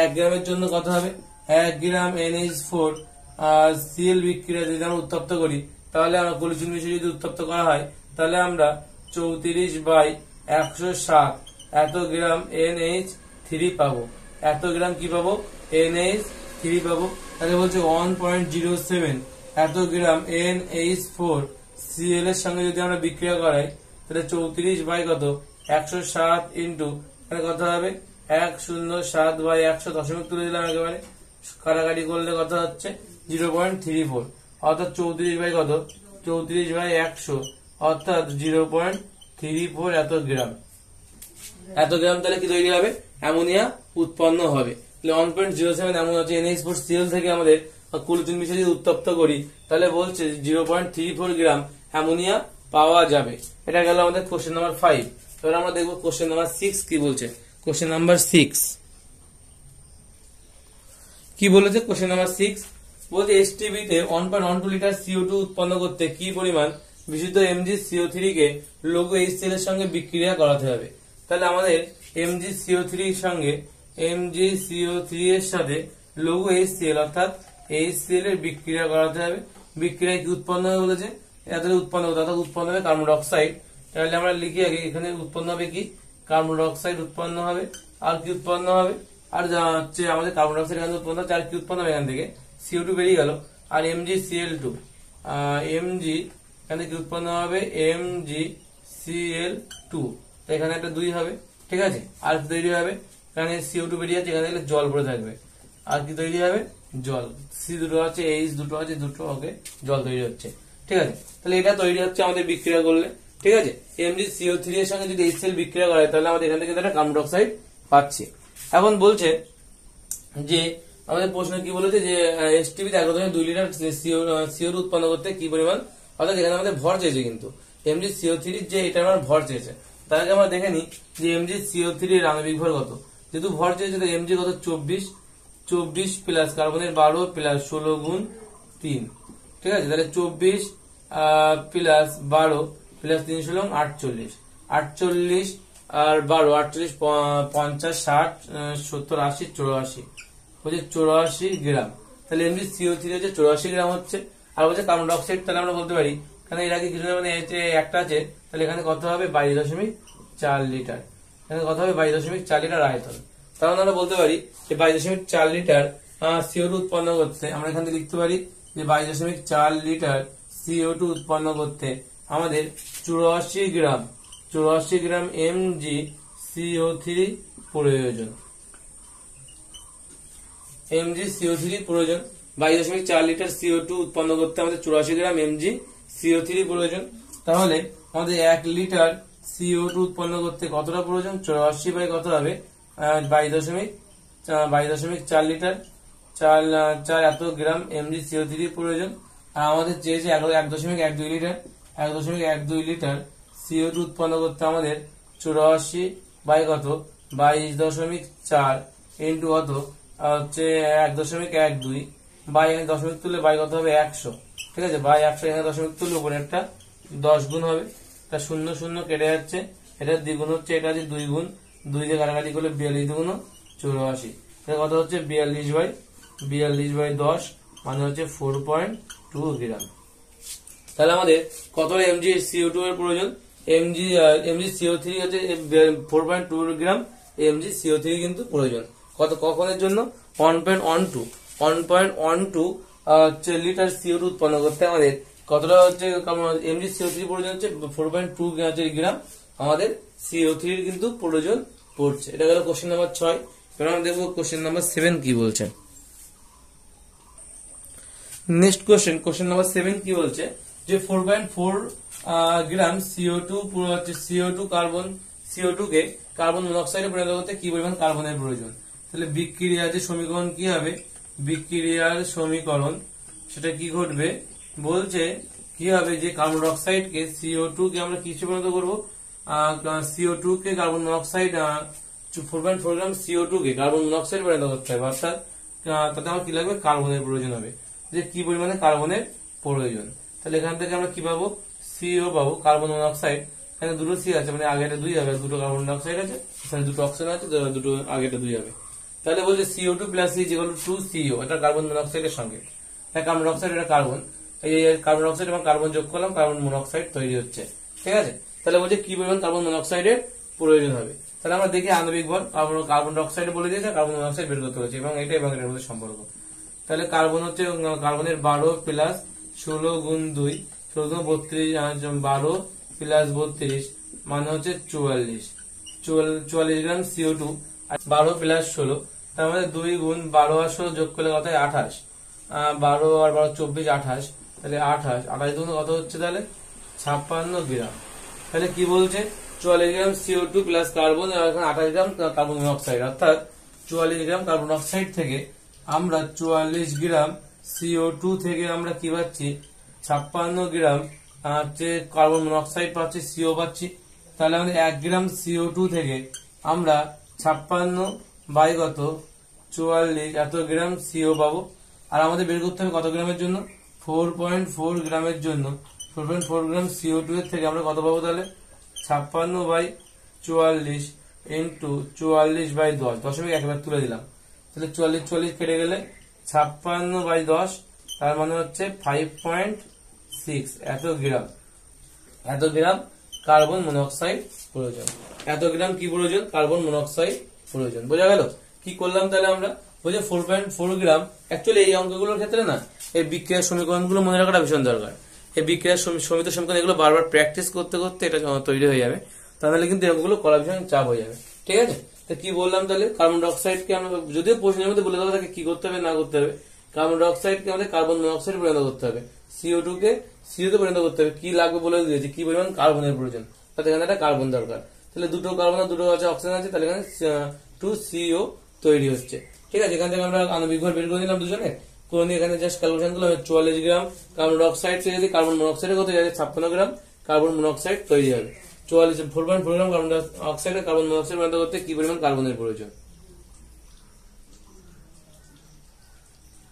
1 গ্রামের জন্য কত হবে? 1 গ্রাম NH4Cl বিক্রিয়া যদি আমরা উত্তপ্ত করি, তাহলে আমরা ক্লোরিন মিশিয়ে যদি উত্তপ্ত করা হয়, তাহলে আমরা 34/107 এত গ্রাম NH3 পাবো। এত গ্রাম কি পাবো? NH3 পাবো। তাহলে বলছে 1.07 এত গ্রাম NH4Cl এর সঙ্গে যদি আমরা বিক্রিয়া করাই, তাহলে 34 কত? 107 ইন্টু কত হবে? 107/100 দশমিক তুলে দিলাম একেবারে, কাটাকাটি করলে কত হচ্ছে? 0.34, অর্থাৎ 34 কত? 34/100 অর্থাৎ 0.34 এত গ্রাম। এত গ্রাম তাহলে কি তৈরি হবে? অ্যামোনিয়া উৎপন্ন হবে। 1.07 অ্যামোনিয়া হচ্ছে NH4Cl থেকে আমাদের ক্লোরিন মিশিয়ে যদি উত্তপ্ত করি, তাহলে বলছে 0.34 গ্রাম অ্যামোনিয়া পাওয়া যাবে। এটা গেল আমাদের কোশ্চেন নাম্বার 5। এবার আমরা দেখবো কোশ্চেন নাম্বার 6 কি বলছে। কোশ্চেন নাম্বার 6 কি বলেছে? কোশ্চেন নাম্বার 6 বলছে STB তে 1.12 লিটার CO2 উৎপন্ন করতে কি পরিমাণ বিশুদ্ধ MgCO3 কে লঘু HCl এর সঙ্গে বিক্রিয়া করাতে হবে। তাহলে আমাদের MgCO3 এর সঙ্গে MgCO3 এর সাথে লঘু HCl অর্থাৎ HCl এর বিক্রিয়া করাতে হবে। বিক্রিয়ায় কি উৎপন্ন হবে বলেছে? এত উৎপন্ন হবে, অর্থাৎ উৎপন্ন হবে কার্বন ডাই অক্সাইড। তাহলে আমরা লিখি আগে, এখানে উৎপন্ন হবে কি? কার্বন ডাই অক্সাইড উৎপন্ন হবে। আর কি উৎপন্ন হবে? আর হচ্ছে আমাদের কার্বন ডাই অক্সাইড এখানে উৎপন্ন হচ্ছে, আর কি উৎপন্ন হবে? এখান থেকে CO2 বেরিয়ে গেল, আর MgCl2 Mg এখানে কি উৎপন্ন হবে? MgCl2, এখানে একটা 2 হবে, ঠিক আছে। আর কি তৈরি হবে? এখানে CO2 বেরিয়ে যাচ্ছে, এখানে জল পড়ে থাকবে, আর কি তৈরি হবে? জল। C দুটো আছে, H দুটো আছে, দুটো ওকে জল তৈরি হচ্ছে, ঠিক আছে। তাহলে এটা তৈরি হচ্ছে আমাদের বিক্রিয়া করলে, ঠিক আছে। MgCO3 এর সঙ্গে যদি HCl বিক্রিয়া করে, তাহলে আমাদের এখান থেকে একটা কার্বন ডাই অক্সাইড পাচ্ছি। এখন বলছে যে আমাদের প্রশ্ন কি বলেছে যে STB তে 1.2 লিটার CO2 উৎপন্ন করতে কি পরিমাণ, অর্থাৎ এখানে আমাদের ভর চেয়েছে, কিন্তু MgCO3 যে এটা আমার ভর চেয়েছে। তার আগে আমরা দেখে নিই যে MgCO3 এর আণবিক ভর কত। যেহেতু ভর চেয়েছে, তো Mg কত? 24 প্লাস কার্বনের 12 প্লাস 16 গুণ 3, ঠিক আছে। তাহলে 24 প্লাস 12 প্লাস 3 16 48, 48 আর 12 48 50 60 70 80 84 হচ্ছে 84 গ্রাম। তাহলে MgCO3 হচ্ছে 84 গ্রাম হচ্ছে। আর বলছে কার্বন ডাই অক্সাইড, তাহলে আমরা বলতে পারি কারণ এর আগে কিছু মানে একটা আছে, তাহলে এখানে কত হবে? 22.4 লিটার। এখানে কত হবে? 22.4 লিটার আয়তন। তাহলে আমরা বলতে পারি যে 22.4 লিটার CO2 উৎপন্ন করতে আমরা এখান থেকে লিখতে পারি যে 22.4 লিটার CO2 উৎপন্ন করতে আমাদের 84 গ্রাম MgCO3 প্রয়োজন। MgCO3 প্রয়োজন। 22.4 লিটার CO2 উৎপন্ন করতে আমাদের 84 গ্রাম MgCO3 প্রয়োজন। তাহলে আমাদের 1 লিটার CO2 উৎপন্ন করতে কতটা প্রয়োজন? 84 বাই কত হবে? 22.4 লিটার 4 এত গ্রাম MgCO3 প্রয়োজন। আর আমাদের চেয়েছে 1.12 লিটার 1.12 লিটার CO2 উৎপন্ন করতে আমাদের 84 বাই কত? 22.4 ইন্টু কত হচ্ছে 1.12 বাই, দশমিক তুললে বাই কত হবে? 100, ঠিক আছে। বাই 100, এখানে দশমিক তুললে উপরে একটা 10 গুণ হবে, তা 0 0 কেটে যাচ্ছে, এটা দ্বিগুণ হচ্ছে, এটা আছে 2 গুণ, 2 দিয়ে কাটাকাটি করলে 42 দুগুণ 84, কত হচ্ছে? 42/10 মানে হচ্ছে 4.2 গ্রাম। তাহলে আমাদের কতটা এমজি CO2 এর প্রয়োজন? এমজি CO3 হচ্ছে 4.2 গ্রাম এমজি CO3 কিন্তু প্রয়োজন। কখনের জন্য 1.12 লিটার CO2 উৎপন্ন করতে আমাদের কতটা হচ্ছে এমজি CO3 প্রয়োজন হচ্ছে 4.2 গ্রাম আমাদের CO3 কিন্তু প্রয়োজন পড়ছে। এটা গেল কোশ্চেন নাম্বার 6। এবার আমরা দেখবো কোশ্চেন নাম্বার 7 কি বলছে। নেক্সট কোশ্চেন নাম্বার 7 কি বলছে যে 4.4 গ্রাম CO2 CO2 কে কার্বন মনোক্সাইডে পরিণত করতে কি পরিমাণ কার্বনের প্রয়োজন? তাহলে বিক্রিয়ার যে সমীকরণ কি হবে, বিক্রিয়ার সমীকরণ সেটা কি ঘটবে বলছে কি হবে যে কার্বন ডাইঅক্সাইড কে CO2 কে আমরা কিসে পরিণত করব? CO2 কে কার্বন মনোক্সাইড 4.4 গ্রাম CO2 কে কার্বন মনোক্সাইড পরিণত করতে হবে, অর্থাৎ তাতে আমার কি লাগবে? কার্বনের প্রয়োজন হবে। যে কি পরিমাণে কার্বনের প্রয়োজন, তাহলে এখান থেকে আমরা কি পাবো? CO পাবো, কার্বন মনোক্সাইড। এখানে দুটো C আছে, মানে আগে এটা 2 হবে, দুটো কার্বন ডাইঅক্সাইড আছে, এখানে দুটো অক্সিজেন আছে, দুটো আগে এটা 2 হবে। তাহলে বলছে CO2 plus C equal to 2CO, এটা কার্বন মনোক্সাইডের সঙ্গে, এটা কার্বন ডাইঅক্সাইড, এটা কার্বন, এই কার্বন ডাইঅক্সাইড এবং কার্বন যোগ করলাম, কার্বন মনোক্সাইড তৈরি হচ্ছে। ঠিক আছে, তাহলে বলছে কি পরিমাণ কার্বন মনোক্সাইডের প্রয়োজন হবে। তাহলে আমরা দেখি আণবিক ভর কার্বন ডাইঅক্সাইড বলে দিয়েছে, কার্বন মনোক্সাইড বের করতে হচ্ছে, এবং এটা এবং এটার মধ্যে সম্পর্ক। তাহলে কার্বন হচ্ছে কার্বনের 12 প্লাস 16 গুণ 2, 16 32, 12 প্লাস 32 মানে হচ্ছে 44 গ্রাম CO2, 12 প্লাস 16, তার মধ্যে 2 গুণ 12 আর 16 যোগ করলে কত হয়? 28, 12 আর 12 24, 28, তাহলে 28 গুণ কত হচ্ছে? তাহলে 56 গ্রাম। তাহলে কি বলছে? 44 গ্রাম CO2 প্লাস কার্বন, আর 28 গ্রাম কার্বন মনোক্সাইড, অর্থাৎ 44 গ্রাম কার্বন অক্সাইড থেকে আমরা 44 গ্রাম CO2 থেকে আমরা কি পাচ্ছি? 56 গ্রাম কার্বন মনোক্সাইড পাচ্ছি, CO পাচ্ছি। তাহলে আমাদের 1 গ্রাম CO2 থেকে আমরা 56 বাই কত 44 এত গ্রাম CO পাবো। আর আমাদের বের করতে হবে কত গ্রামের জন্য? 4.4 গ্রামের জন্য। 4.4 গ্রাম CO2 এর থেকে আমরা কত পাবো? তাহলে 56 বাই 44 ইন্টু 44 বাই 10, দশমিক একবার তুলে দিলাম, তাহলে 44 কেটে গেলে 56 বাই 10, তার মানে হচ্ছে 5.6 এত গ্রাম কার্বন মনোক্সাইড প্রয়োজন। এত গ্রাম কি প্রয়োজন? কার্বন মনোক্সাইড প্রয়োজন। বোঝা গেল কি করলাম? তাহলে আমরা বলছি 4.4 গ্রাম। অ্যাকচুয়ালি এই অঙ্কগুলোর ক্ষেত্রে না এই বিক্রিয়ার সমীকরণগুলো মনে রাখাটা ভীষণ দরকার। এই বিক্রিয়ার সমিত সমীকরণ এগুলো বারবার প্র্যাকটিস করতে করতে এটা তৈরি হয়ে যাবে, তাহলে কিন্তু এগুলো করা ভীষণ চাপ হয়ে যাবে। ঠিক আছে, তো কি বললাম? তাহলে কার্বন ডাইঅক্সাইডকে আমরা যদিও প্রশ্নের মধ্যে বলে দেবো তাকে কি করতে হবে না করতে হবে। কার্বন ডাইঅক্সাইডকে আমাদের কার্বন মনোক্সাইড পরিণত করতে হবে, CO2 কে CO তে পরিণত করতে হবে। কি লাগবে বলে দিয়েছে, কি পরিমাণ কার্বনের প্রয়োজন, তাহলে এখানে একটা কার্বন দরকার। তাহলে দুটো কার্বন আর দুটো আছে অক্সিজেন আছে, তাহলে এখানে 2CO তৈরি হচ্ছে। ঠিক আছে, এখান থেকে আমরা আণবিক ভর বের করে নিলাম দুজনে, করে নিয়ে এখানে জাস্ট ক্যালকুলেশন করলাম। 44 গ্রাম কার্বন ডাইঅক্সাইড থেকে যদি কার্বন মনোক্সাইডের কত যাবে? 56 গ্রাম কার্বন মনোক্সাইড তৈরি হবে। 4.4 গ্রাম কার্বন ডাইঅক্সাইডে কার্বন মনোক্সাইড পরিণত করতে কি পরিমাণ কার্বনের প্রয়োজন?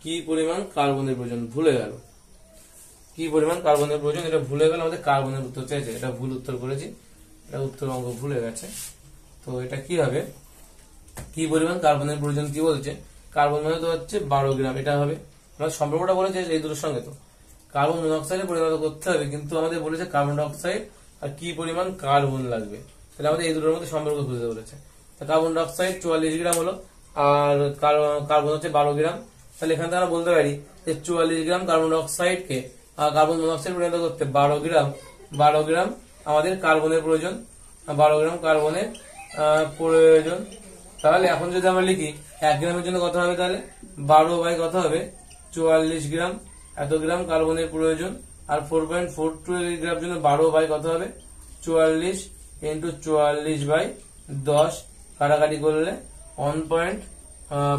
কি পরিমাণ কার্বনের প্রয়োজন ভুলে গেল, কি পরিমাণ কার্বনের প্রয়োজন এটা ভুলে গেল। আমাদের কার্বনের উত্তর চাইছে, এটা ভুল উত্তর করেছি, এটা উত্তর অঙ্ক ভুলে গেছে। তো এটা কি হবে? কি পরিমাণ কার্বনের প্রয়োজন কি বলছে? কার্বন মানে তো হচ্ছে 12 গ্রাম, এটা হবে। আমরা সম্পর্কটা বলেছে এই দুটোর সঙ্গে, তো কার্বন মনোক্সাইডে পরিণত করতে হবে, কিন্তু আমাদের বলেছে কার্বন ডাইঅক্সাইড আর কি পরিমাণ কার্বন লাগবে, তাহলে আমাদের এই দুটোর মধ্যে সম্পর্ক খুঁজতে বলেছে। কার্বন ডাইঅক্সাইড 44 গ্রাম হলো, আর কার্বন হচ্ছে 12 গ্রাম। তাহলে এখান থেকে আমরা বলতে পারি যে 44 গ্রাম কার্বন ডাইঅক্সাইডকে কার্বন মনোক্সাইড পরিণত করতে 12 গ্রাম আমাদের কার্বনের প্রয়োজন, 12 গ্রাম কার্বনের প্রয়োজন। তাহলে এখন যদি আমরা লিখি 1 গ্রামের জন্য কত হবে? তাহলে 12 বাই কত হবে? 44 গ্রাম, এত গ্রাম কার্বনের প্রয়োজন। আর 4.42 গ্রামের জন্য 12 বাই কত হবে? 44 ইন্টু 44 বাই 10, কাটাকাটি করলে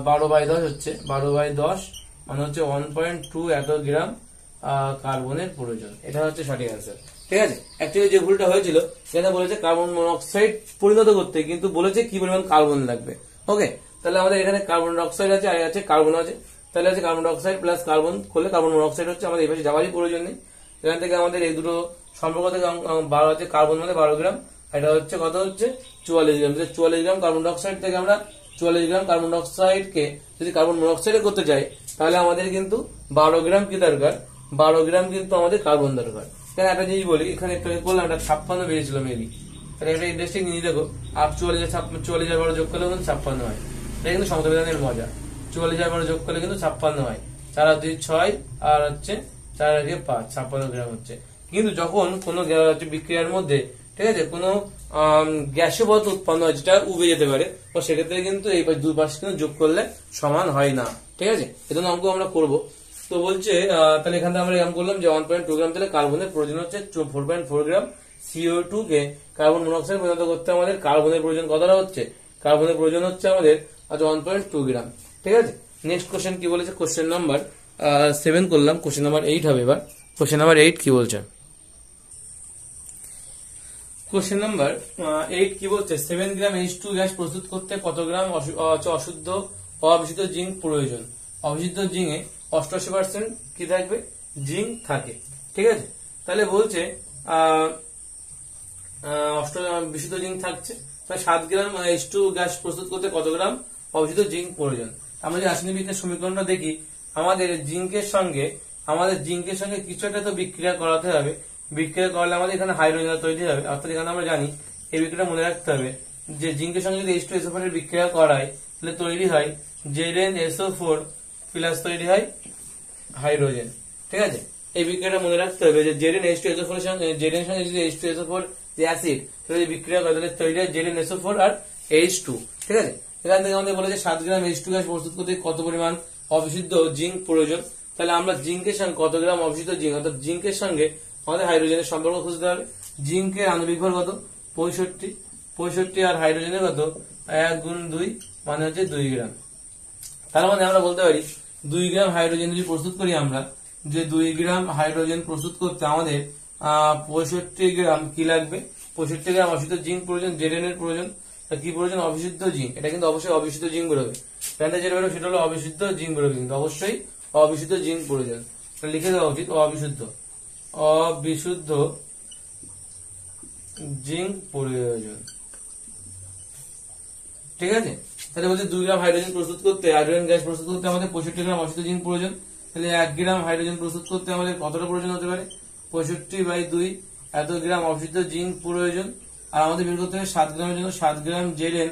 12 বাই 10 হচ্ছে, 12 বাই 10 মানে হচ্ছে 1.2 এত গ্রাম কার্বনের প্রয়োজন। এটা হচ্ছে সঠিক অ্যান্সার। ঠিক আছে, অ্যাকচুয়ালি যে ভুলটা হয়েছিল সেটা বলেছে কার্বন মনোক্সাইড পরিণত করতে, কিন্তু বলেছে কি পরিমাণ কার্বন লাগবে। ওকে, তাহলে আমাদের এখানে কার্বন ডাইঅক্সাইড আছে আর আছে কার্বন আছে, তাহলে আছে কার্বন ডাইঅক্সাইড প্লাস কার্বন করলে কার্বন মনোক্সাইড হচ্ছে। আমাদের এই পাশে যাওয়ারই প্রয়োজন নেই, এখান থেকে আমাদের এই দুটো সম্পর্ক থেকে 12 হচ্ছে, কার্বন মানে 12 গ্রাম, এটা হচ্ছে কত হচ্ছে 44 গ্রাম। 44 গ্রাম কার্বন ডাইঅক্সাইড থেকে আমরা 44 গ্রাম কার্বন ডাইঅক্সাইডকে যদি কার্বন মনোক্সাইডে করতে চাই, তাহলে আমাদের কিন্তু 12 গ্রাম কি দরকার? 12 গ্রাম কিন্তু আমাদের কার্বন দরকার। তাহলে একটা জিনিস বলি, এখানে একটু করলাম, একটা 56 বেরিয়েছিল মেবি। তাহলে একটা ইন্টারেস্টিং জিনিস দেখো, আর 44 যোগ করলে কিন্তু 56 হয়। এটা কিন্তু সমতাবিধানের মজা। 44 যোগ করলে কিন্তু 56 হয়। 4 আর 2 6 আর হচ্ছে 4 আর 5, 56 গ্রাম হচ্ছে। কিন্তু যখন কোনো বিক্রিয়ার মধ্যে, ঠিক আছে, কোনো গ্যাসীয় পদার্থ উৎপন্ন হয় যেটা উবে যেতে পারে, তো সেক্ষেত্রে কিন্তু এই দুই পাশে কিন্তু যোগ করলে সমান হয় না। ঠিক আছে, এটা অঙ্ক আমরা করবো। তো বলছে তাহলে এখান থেকে আমরা এরকম করলাম যে 1.2 গ্রাম তাহলে কার্বনের প্রয়োজন হচ্ছে 4.4 গ্রাম। CO2 কে কার্বন মনোক্সাইড পরিণত করতে আমাদের কার্বনের প্রয়োজন কতটা হচ্ছে? কার্বনের প্রয়োজন হচ্ছে আমাদের 1.2 গ্রাম। ঠিক আছে, নেক্সট কোশ্চেন কি বলেছে? কোশ্চেন নাম্বার 7 করলাম, কোশ্চেন নাম্বার 8 হবে এবার। কোশ্চেন নাম্বার 8 কি বলছে? কোশ্চেন নাম্বার 8 কি বলছে? 7 গ্রাম H2 গ্যাস প্রস্তুত করতে কত গ্রাম অশুদ্ধ অবিশুদ্ধ জিঙ্ক প্রয়োজন? অবিশুদ্ধ জিঙ্কে 88% কি থাকবে? জিঙ্ক থাকে। ঠিক আছে, তাহলে বলছে বিশুদ্ধ জিঙ্ক থাকছে, তাহলে 7 গ্রাম H2 গ্যাস প্রস্তুত করতে কত গ্রাম অবিশুদ্ধ জিঙ্ক প্রয়োজন? আমরা যে রাসায়নিক বিজ্ঞানের সমীকরণটা দেখি, আমাদের জিঙ্কের সঙ্গে কিছু একটা তো বিক্রিয়া করাতে হবে। বিক্রিয়া করলে আমাদের এখানে হাইড্রোজেন তৈরি হবে। অর্থাৎ এখানে আমরা জানি এই বিক্রিয়াটা মনে রাখতে হবে যে জিঙ্কের সঙ্গে যদি H2SO4 এর বিক্রিয়া করায় তাহলে তৈরি হয় ZnSO4 প্লাস তৈরি হয় হাইড্রোজেন। ঠিক আছে, এই বিক্রিয়াটা মনে রাখতে হবে যে ZnH2SO4 এর সঙ্গে যদি H2SO4 যে অ্যাসিড সেটা যদি বিক্রিয়া করে তাহলে তৈরি হয় ZnSO4 আর H2। ঠিক আছে, এখান থেকে আমাদের বলেছে 7 গ্রাম H2 গ্যাস প্রস্তুত করতে কত পরিমাণ অবিশুদ্ধ জিঙ্ক প্রয়োজন। তাহলে আমরা জিঙ্কের সঙ্গে কত গ্রাম অবিশুদ্ধ জিঙ্ক, অর্থাৎ জিঙ্কের সঙ্গে আমাদের হাইড্রোজেনের সম্পর্ক খুঁজতে হবে। জিঙ্কের আণবিক ভর কত? 65 আর হাইড্রোজেনের কত? 1 গুণ 2 মানে হচ্ছে 2 গ্রাম। তার মানে আমরা বলতে পারি 2 গ্রাম হাইড্রোজেন যদি প্রস্তুত করি আমরা, যে 2 গ্রাম হাইড্রোজেন প্রস্তুত করতে আমাদের 65 গ্রাম কি লাগবে? 65 গ্রাম অবিশুদ্ধ জিঙ্ক প্রয়োজন। Zn এর প্রয়োজন কি প্রয়োজন? অবিশুদ্ধ জিঙ্ক। এটা কিন্তু অবশ্যই অবিশুদ্ধ জিঙ্ক বেরোবে, প্যান্টে যেটা বেরোবে সেটা হলো অবিশুদ্ধ জিঙ্ক বেরোবে, কিন্তু অবশ্যই অবিশুদ্ধ জিঙ্ক প্রয়োজন। লিখে দেওয়া উচিত অবিশুদ্ধ জিঙ্ক প্রয়োজন। ঠিক আছে, তাহলে বলছে 2 গ্রাম হাইড্রোজেন প্রস্তুত করতে, হাইড্রোজেন গ্যাস প্রস্তুত করতে আমাদের 65 গ্রাম অবিশুদ্ধ জিঙ্ক প্রয়োজন। তাহলে 1 গ্রাম হাইড্রোজেন প্রস্তুত করতে আমাদের কতটা প্রয়োজন হতে পারে? 65/2 এত গ্রাম অবিশুদ্ধ জিঙ্ক প্রয়োজন। আর আমাদের বের করতে হবে 7 গ্রামের জন্য 7 গ্রাম Zn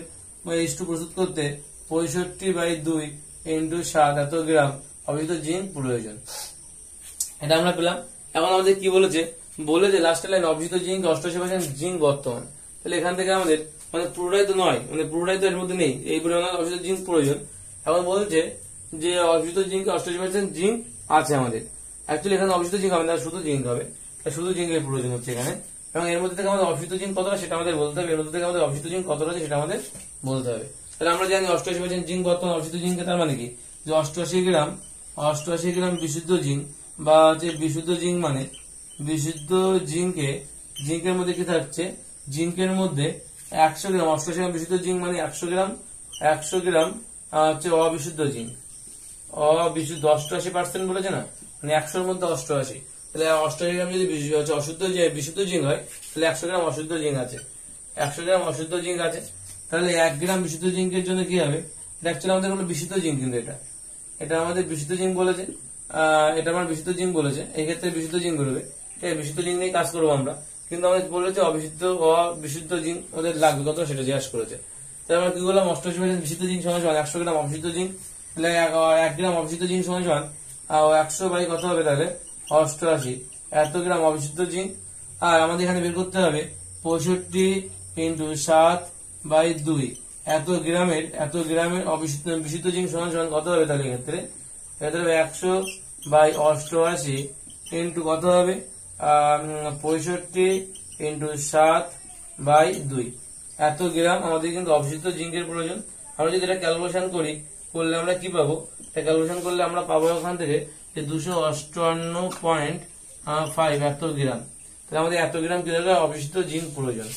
H2 প্রস্তুত করতে 65/2 ইন্টু 7 এত গ্রাম অবিশুদ্ধ জিঙ্ক প্রয়োজন। এটা আমরা পেলাম। এখন আমাদের কি বলেছে? বলেছে লাস্টের লাইন অবিশুদ্ধ জিঙ্ক 88% জিঙ্ক বর্তমান। তাহলে এখান থেকে আমাদের মানে পুরোটাই তো নয়, মানে পুরোটাই তো এর মধ্যে নেই, এই পরিমাণ অবিশুদ্ধ জিঙ্ক প্রয়োজন। এখন বলছে যে অবিশুদ্ধ জিঙ্ক 88% জিঙ্ক আছে আমাদের। অ্যাকচুয়ালি এখানে অবিশুদ্ধ জিঙ্ক হবে না, শুধু জিঙ্ক হবে। শুধু জিঙ্কের প্রয়োজন হচ্ছে এখানে। এবং এর মধ্যে থেকে আমাদের অবিশুদ্ধ জিঙ্ক কতটা সেটা আমাদের বলতে হবে। এর মধ্যে থেকে আমাদের অবিশুদ্ধ জিঙ্ক কতটা আছে সেটা আমাদের বলতে হবে। তাহলে আমরা জানি 88% জিঙ্ক বর্তমান অবিশুদ্ধ জিঙ্ক, তার মানে কি যে 88 গ্রাম বিশুদ্ধ জিঙ্ক বা হচ্ছে বিশুদ্ধ জিঙ্ক মানে বিশুদ্ধ জিঙ্কের মধ্যে কি থাকছে? জিঙ্কের মধ্যে 100 গ্রাম 88 গ্রাম বিশুদ্ধ জিঙ্ক মানে 100 গ্রাম হচ্ছে অবিশুদ্ধ জিঙ্ক। অবিশুদ্ধ 88% বলেছে না, মানে 100 এর মধ্যে 88। তাহলে 88 গ্রাম যদি বিশুদ্ধ জিঙ্ক হয় তাহলে 100 গ্রাম অশুদ্ধ জিঙ্ক আছে। 100 গ্রাম অশুদ্ধ জিঙ্ক আছে, তাহলে 1 গ্রাম বিশুদ্ধ জিঙ্কের জন্য কি হবে? এটা অ্যাকচুয়ালি আমাদের কোনো বিশুদ্ধ জিঙ্ক, কিন্তু এটা আমাদের বিশুদ্ধ জিঙ্ক বলেছে। এটা আমার বিশুদ্ধ জিঙ্ক বলেছে, এই ক্ষেত্রে বিশুদ্ধ জিঙ্ক বেরোবে। ঠিক আছে, বিশুদ্ধ জিঙ্ক নিয়ে কাজ করবো আমরা, কিন্তু আমাদের বলেছে অবিশুদ্ধ জিঙ্ক ওদের লাগবে কত সেটা জিজ্ঞাসা করেছে। তাহলে আমরা কি করলাম? 88% বিশুদ্ধ জিঙ্ক সমান 100 গ্রাম অবিশুদ্ধ জিঙ্ক। তাহলে 1 গ্রাম অবিশুদ্ধ জিঙ্ক সমান 100 বাই কত হবে? তাহলে 88 এত গ্রাম অবিশুদ্ধ জিঙ্ক। আর আমাদের এখানে বের করতে হবে 65 ইন্টু 7/2 এত গ্রামের বিশুদ্ধ জিঙ্ক সমান কত হবে? তাহলে এক্ষেত্রে 100/88 ইন্টু কত হবে? 65 ইন্টু 7/2 এত গ্রাম আমাদের কিন্তু অবিশুদ্ধ জিঙ্কের প্রয়োজন। আমরা যদি এটা ক্যালকুলেশন করলে আমরা কি পাবো? এটা ক্যালকুলেশন করলে আমরা পাবো ওখান থেকে 258.5 এত গ্রাম। তাহলে আমাদের এত গ্রাম কি দরকার? অবিশুদ্ধ জিঙ্ক প্রয়োজন।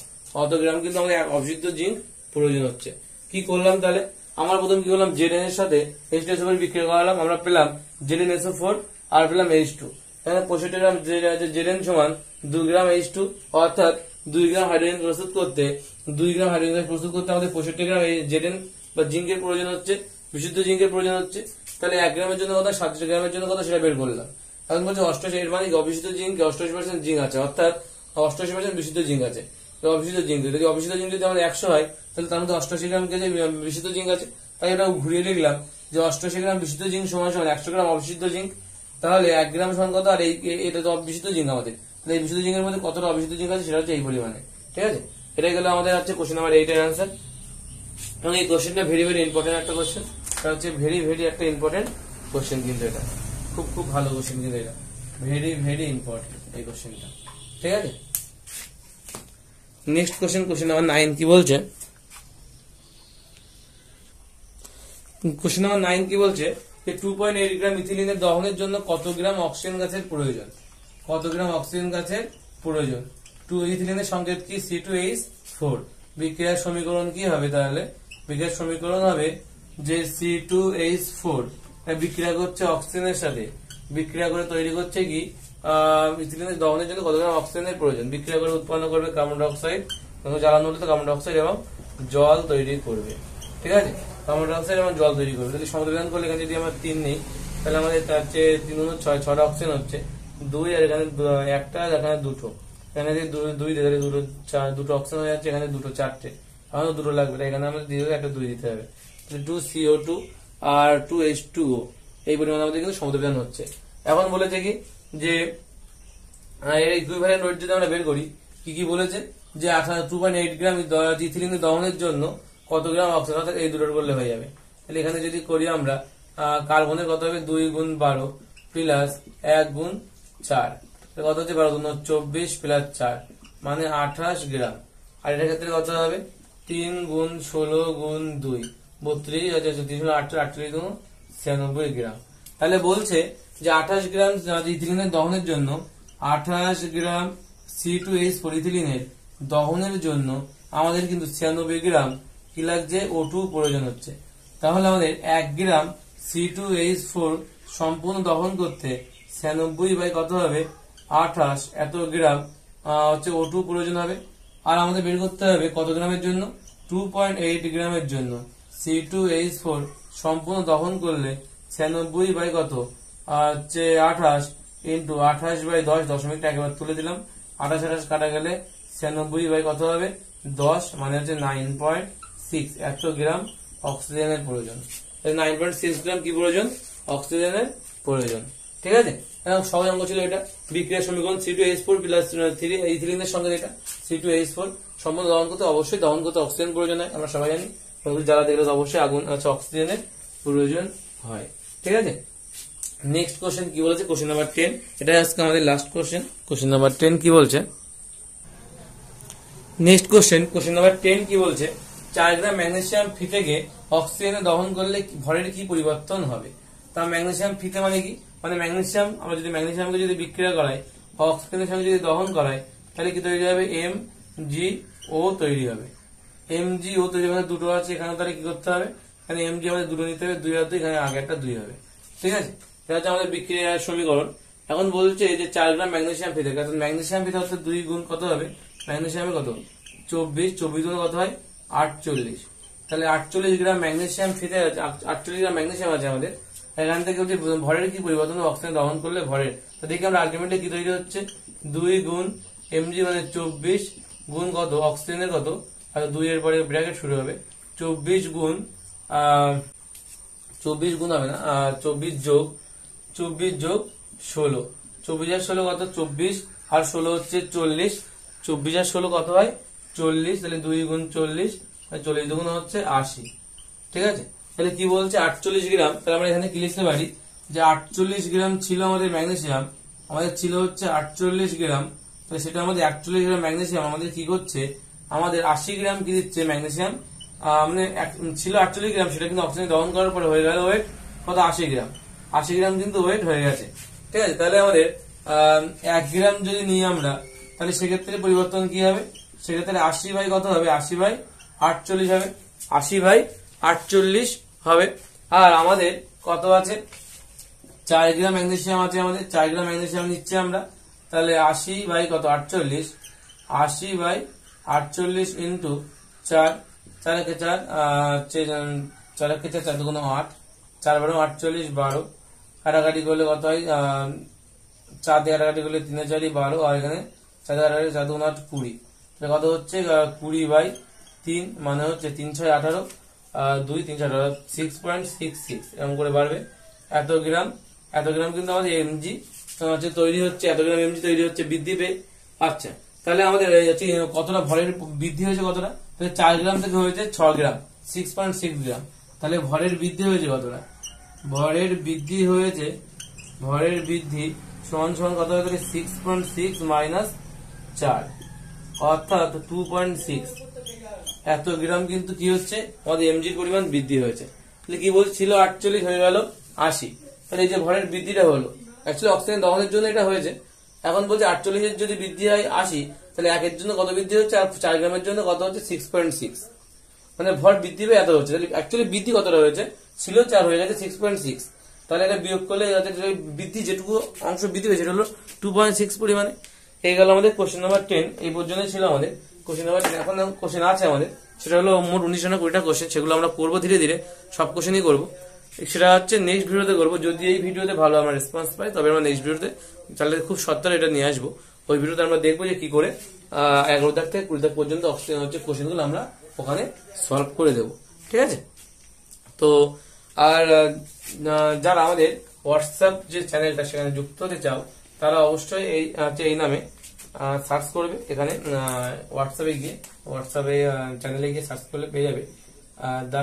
অত গ্রাম কিন্তু আমাদের অবিশুদ্ধ জিঙ্ক প্রয়োজন হচ্ছে। কি করলাম তাহলে? আমরা প্রথম কি করলাম? Zn এর সাথে H2SO4 বিক্রিয়া করালাম, আমরা পেলাম ZnSO4 আর পেলাম H2। এখানে 65 গ্রাম Zn সমান 2 গ্রাম H2, অর্থাৎ 2 গ্রাম হাইড্রোজেন প্রস্তুত করতে আমাদের 65 গ্রাম Zn বা জিঙ্কের প্রয়োজন হচ্ছে, বিশুদ্ধ জিঙ্কের প্রয়োজন হচ্ছে। তাহলে 1 গ্রামের জন্য কত, 7 গ্রামের জন্য কত সেটা বের করলাম। এখন বলছে 88, এর মানে অবিশুদ্ধ জিঙ্ক 88% জিঙ্ক আছে, অর্থাৎ 88% বিশুদ্ধ জিঙ্ক আছে। অবিশুদ্ধ জিঙ্ক যদি অবিশুদ্ধ জিঙ্ক যদি আমাদের 100 হয়, তাহলে তার মধ্যে 88 গ্রাম বিশুদ্ধ জিঙ্ক আছে। তাই এটা ঘুরিয়ে লিখলাম যে 88 গ্রাম বিশুদ্ধ জিঙ্ক সমান সমান 100 গ্রাম অবিশুদ্ধ জিঙ্ক। তাহলে 1 গ্রাম সমান কত, আর এটা তো বিশুদ্ধ জিঙ্ক আমাদের, তাহলে এই বিশুদ্ধ জিঙ্কের মধ্যে কতটা অবিশুদ্ধ জিঙ্ক আছে সেটা হচ্ছে এই পরিমাণে। ঠিক আছে, এটা গেল আমাদের হচ্ছে কোশ্চেন নাম্বার 8 এর অ্যান্সার। এবং এই কোশ্চেনটা ভেরি ভেরি ইম্পর্টেন্ট একটা কোশ্চেন, এটা হচ্ছে ভেরি ভেরি একটা ইম্পর্টেন্ট কোশ্চেন, কিন্তু এটা খুব খুব ভালো কোশ্চেন, কিন্তু এটা ভেরি ভেরি ইম্পর্টেন্ট এই কোশ্চেনটা। ঠিক আছে, নেক্সট কোশ্চেন, কোশ্চেন নাম্বার 9 কি বলছে, কোশ্চেন নাম্বার 9 কি বলছে যে 2.8 গ্রাম ইথিলিনের দহনের জন্য কত গ্রাম অক্সিজেন গ্যাসের প্রয়োজন, কত গ্রাম অক্সিজেন গ্যাসের প্রয়োজন। 2 ইথিলিনের সংকেত কি, C2H4। বিক্রিয়ার সমীকরণ কি হবে, তাহলে বিক্রিয়ার সমীকরণ হবে যে C2H4 বিক্রিয়া করছে অক্সিজেনের সাথে, বিক্রিয়া করে তৈরি করছে কি ইথিলিনের দহনের জন্য কত গ্রাম অক্সিজেনের প্রয়োজন। বিক্রিয়া করে উৎপন্ন করবে কার্বন ডাই অক্সাইড, জ্বালানো হলে তো কার্বন ডাই অক্সাইড এবং জল তৈরি করবে। ঠিক আছে, কার্বন ডাই অক্সাইড এবং জল তৈরি করবে। তাহলে সমাধান করলে এখানে যদি আমরা 3 নেই, তাহলে আমাদের তার চেয়ে 3 গুণ 6, 6টা অক্সিজেন হচ্ছে 2, আর এখানে একটা, এখানে দুটো, এখানে যদি 2 দিই তাহলে দুটো অক্সিজেন হয়ে যাচ্ছে, এখানে দুটো 4টে, আমাদের দুটো লাগবে, এখানে আমাদের দিয়ে একটা 2 দিতে হবে, 2CO2 আর 2H2O এই পরিমাণ আমাদের কিন্তু সমদ্রবিধান হচ্ছে। এখন বলেছে কি যে এর ইকুইভ্যালেন্ট ওয়েট যদি আমরা বের করি, কি কি বলেছে যে 2.8 গ্রাম ইথিলিনের দহনের জন্য কত গ্রাম অক্সিজেন, অর্থাৎ এই দুটোর করলে হয়ে যাবে। তাহলে এখানে যদি করি আমরা কার্বনের কত হবে 2 গুণ 12 প্লাস 1 গুণ 4, কত হচ্ছে 12 গুণ 24 প্লাস 4 মানে 28 গ্রাম। আর এটার ক্ষেত্রে কত হবে 3 গুণ 16 গুণ 2 32, 38 গুণ 96 গ্রাম। তাহলে বলছে যে 28 গ্রাম ইথিলিনের দহনের জন্য 28 গ্রাম C2H4 ইথিলিনের দহনের জন্য আমাদের কিন্তু 96 গ্রাম কি লাগছে O2 প্রয়োজন হচ্ছে। তাহলে আমাদের 1 গ্রাম C2H4 সম্পূর্ণ দহন করতে 96 বাই কত হবে 28 এত গ্রাম হচ্ছে O2 প্রয়োজন হবে। আর আমাদের বের করতে হবে কত গ্রামের জন্য, 2.8 গ্রামের জন্য C2H4 সম্পূর্ণ দহন করলে 96 বাই কত হচ্ছে 28 ইন্টু 28 বাই 10, দশমিকটা একেবারে তুলে দিলাম, 28 কাটা গেলে 96 বাই কত হবে 10, মানে হচ্ছে 9.6 এত গ্রাম অক্সিজেনের প্রয়োজন। 9.6 গ্রাম কি প্রয়োজন, অক্সিজেনের প্রয়োজন। ঠিক আছে, সহজ অঙ্ক ছিল এটা। বিক্রিয়ার সমীকরণ C2H4 প্লাস 3 ইথিলিনের সঙ্গে এটা C2H4 সম্পূর্ণ দহন করতে অবশ্যই দহন করতে অক্সিজেন প্রয়োজন হয়, আমরা সবাই জানি। জ্বালা দেখলে তো অবশ্যই আগুন অক্সিজেনের প্রয়োজন হয়। ঠিক আছে, নেক্সট কোশ্চেন কি বলেছে, কোশ্চেন নাম্বার 10, এটা আজকে আমাদের লাস্ট কোশ্চেন। কোশ্চেন নাম্বার 10 কি বলছে, নেক্সট কোশ্চেন, কোশ্চেন নাম্বার 10 কি বলছে 4 গ্রাম ম্যাগনেসিয়াম ফিতেকে অক্সিজেনে দহন করলে ভরের কি পরিবর্তন হবে। তা ম্যাগনেসিয়াম ফিতে মানে কি, মানে ম্যাগনেসিয়াম, আমরা যদি ম্যাগনেসিয়ামকে যদি বিক্রিয়া করাই অক্সিজেনের সঙ্গে যদি দহন করাই, তাহলে কি তৈরি হবে MgO তৈরি হবে। MgO তৈরি হবে, দুটো আছে এখানে, তাহলে কি করতে হবে এখানে Mg আমাদের দুটো নিতে হবে, 2 আর 2, এখানে আগে একটা 2 হবে। ঠিক আছে, এটা হচ্ছে আমাদের বিক্রিয়ার সমীকরণ। এখন বলছে যে 4 গ্রাম ম্যাগনেসিয়াম ফিতে, কারণ ম্যাগনেসিয়াম ফিতে হচ্ছে 2 গুণ কত হবে ম্যাগনেসিয়ামে কত 24, 24 গুণ কত হয় 48, তাহলে 48 গ্রাম ম্যাগনেসিয়াম ফিতে আছে, 48 গ্রাম ম্যাগনেসিয়াম আছে আমাদের। এখান থেকে হচ্ছে ভরের কি পরিবর্তন, অক্সিজেন দহন করলে ভরের, তো দেখি আমরা আলটিমেটলি কি তৈরি হচ্ছে 2 গুণ Mg মানে 24 গুণ কত অক্সিজেনের কত, আর 2 এর পরে ব্র্যাকেট শুরু হবে 24 গুণ 24 গুণ হবে না 24 যোগ 16, 24 আর 16 কত 24, আর 16 হচ্ছে 40, 24 আর 16 কত হয় 40, তাহলে 2 গুণ 40, 40 দুগুণ হচ্ছে 80। ঠিক আছে, তাহলে কি বলছে 48 গ্রাম, তাহলে আমরা এখানে কি লিখতে পারি যে 48 গ্রাম ছিল আমাদের ম্যাগনেসিয়াম, আমাদের ছিল হচ্ছে 48 গ্রাম, তাহলে সেটা আমাদের 48 গ্রাম ম্যাগনেসিয়াম আমাদের কি করছে, আমাদের 80 গ্রাম কি দিচ্ছে ম্যাগনেসিয়াম, মানে ছিল 48 গ্রাম, সেটা কিন্তু অক্সিজেন দহন করার পরে হয়ে গেল ওয়েট কত 80 গ্রাম, 80 গ্রাম কিন্তু ওয়েট হয়ে গেছে। ঠিক আছে, তাহলে আমাদের 1 গ্রাম যদি নিই আমরা, তাহলে সেক্ষেত্রে পরিবর্তন কি হবে, সেক্ষেত্রে 80 বাই কত হবে 80 বাই 48 হবে, 80 বাই 48 হবে। আর আমাদের কত আছে 4 গ্রাম ম্যাগনেসিয়াম আছে আমাদের, 4 গ্রাম ম্যাগনেসিয়াম নিচ্ছে আমরা, তাহলে 80 বাই কত 48, 80 বাই 48 ইন্টু 4, 4 একে 4, 4 একে 4, 4 দুগুণ 8, 4 বারো 48, 12 কাটাকাটি করলে কত হয় 4 দিয়ে কাটাকাটি করলে 3 4 12, আর এখানে 4 দিয়ে কাটাকাটি 4 2 8 20, কত হচ্ছে 20/3, মানে হচ্ছে 3 6 18, 2 3 4 6.66 এরকম করে বাড়বে। এত গ্রাম কিন্তু আমাদের এমজি হচ্ছে তৈরি হচ্ছে, এত গ্রাম এমজি তৈরি হচ্ছে বৃদ্ধি পেয়ে। আচ্ছা, তাহলে আমাদের কতটা ভরের বৃদ্ধি হয়েছে, কতটা? 4 গ্রাম থেকে হয়েছে 6 গ্রাম, 6.6 গ্রাম। তাহলে ভরের বৃদ্ধি হয়েছে কতটা? ভরের বৃদ্ধি সমান কত হয়ে গেল? 6.6 মাইনাস 4, অর্থাৎ 2.6। এত গ্রাম কিন্তু কি হচ্ছে আমাদের এমজির পরিমাণ বৃদ্ধি হয়েছে। তাহলে কি বলছিল 48 হয়ে গেল 80। তাহলে এই যে ভরের বৃদ্ধিটা হলো, অ্যাকচুয়ালি অক্সিজেন দহনের জন্য এটা হয়েছে। এখন বলছে 48 যদি বৃদ্ধি হয় 80, তাহলে 1 এর জন্য কত বৃদ্ধি হচ্ছে, আর 4 গ্রামের জন্য কত হচ্ছে? 6.6। মানে ভর বৃদ্ধি পেয়ে এত হচ্ছে। তাহলে অ্যাকচুয়ালি বৃদ্ধি কতটা হয়েছে? ছিল 4, হয়ে গেছে 6.6। তাহলে এটা বিয়োগ করলে বৃদ্ধি যেটুকু অংশ বৃদ্ধি হয়েছে সেটা হলো 2.6 পরিমাণে। এই গেল আমাদের কোশ্চেন নাম্বার 10। এই পর্যন্ত ছিল আমাদের কোশ্চেন নাম্বার 10। এখন কোশ্চেন আছে আমাদের, সেটা হলো মোট 19টা না 20টা কোশ্চেন। সেগুলো আমরা করবো ধীরে ধীরে, সব কোশ্চেনই করবো। সেটা হচ্ছে নেক্সট ভিডিওতে করবো। যদি এই ভিডিওতে ভালো আমরা রেসপন্স পাই, তবে আমরা নেক্সট ভিডিওতে তাহলে খুব সত্তর এটা নিয়ে আসবো। ওই ভিডিওতে আমরা দেখবো যে কি করে 11 দাগ থেকে 20 দাগ পর্যন্ত অক্সিজেন হচ্ছে কোশ্চেনগুলো আমরা ওখানে সলভ করে দেবো। ঠিক আছে? তো আর যারা আমাদের হোয়াটসঅ্যাপ যে চ্যানেলটা সেখানে যুক্ত হতে চাও, তারা অবশ্যই এই নামে সার্চ করবে। এখানে হোয়াটসঅ্যাপে চ্যানেলে গিয়ে সার্চ করলে পেয়ে যাবে দ্য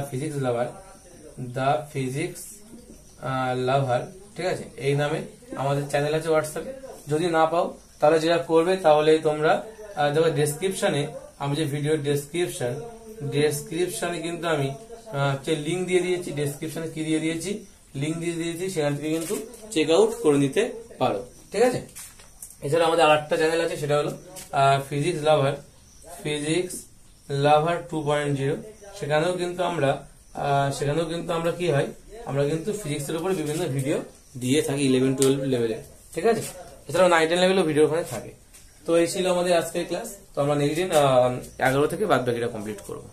ফিজিক্স লাভার। ঠিক আছে? এই নামে আমাদের চ্যানেল আছে হোয়াটসঅ্যাপে। যদি না পাও, তাহলে যেটা করবে, তাহলে তোমরা দেখো ডেসক্রিপশনে, আমি যে ভিডিও ডেসক্রিপশনে কিন্তু আমি লিঙ্ক দিয়ে দিয়েছি। ডেসক্রিপশনে কি দিয়ে দিয়েছি? লিঙ্ক দিয়ে দিয়েছি, সেখান থেকে কিন্তু চেক আউট করে নিতে পারো। ঠিক আছে? এছাড়া আমাদের আরেকটা চ্যানেল আছে, সেটা হলো ফিজিক্স লাভার 2.0। সেখানেও কিন্তু আমরা কি হয়, আমরা কিন্তু ফিজিক্সের উপরে বিভিন্ন ভিডিও দিয়ে থাকি 11 12 লেভেলে। ঠিক আছে? এছাড়াও 9 10 লেভেলেও ভিডিও ওখানে থাকে। তো এই ছিল আমাদের আজকের ক্লাস। তো আমরা নেক্সট দিন 11 থেকে বাদ বাকিটা কমপ্লিট করবো।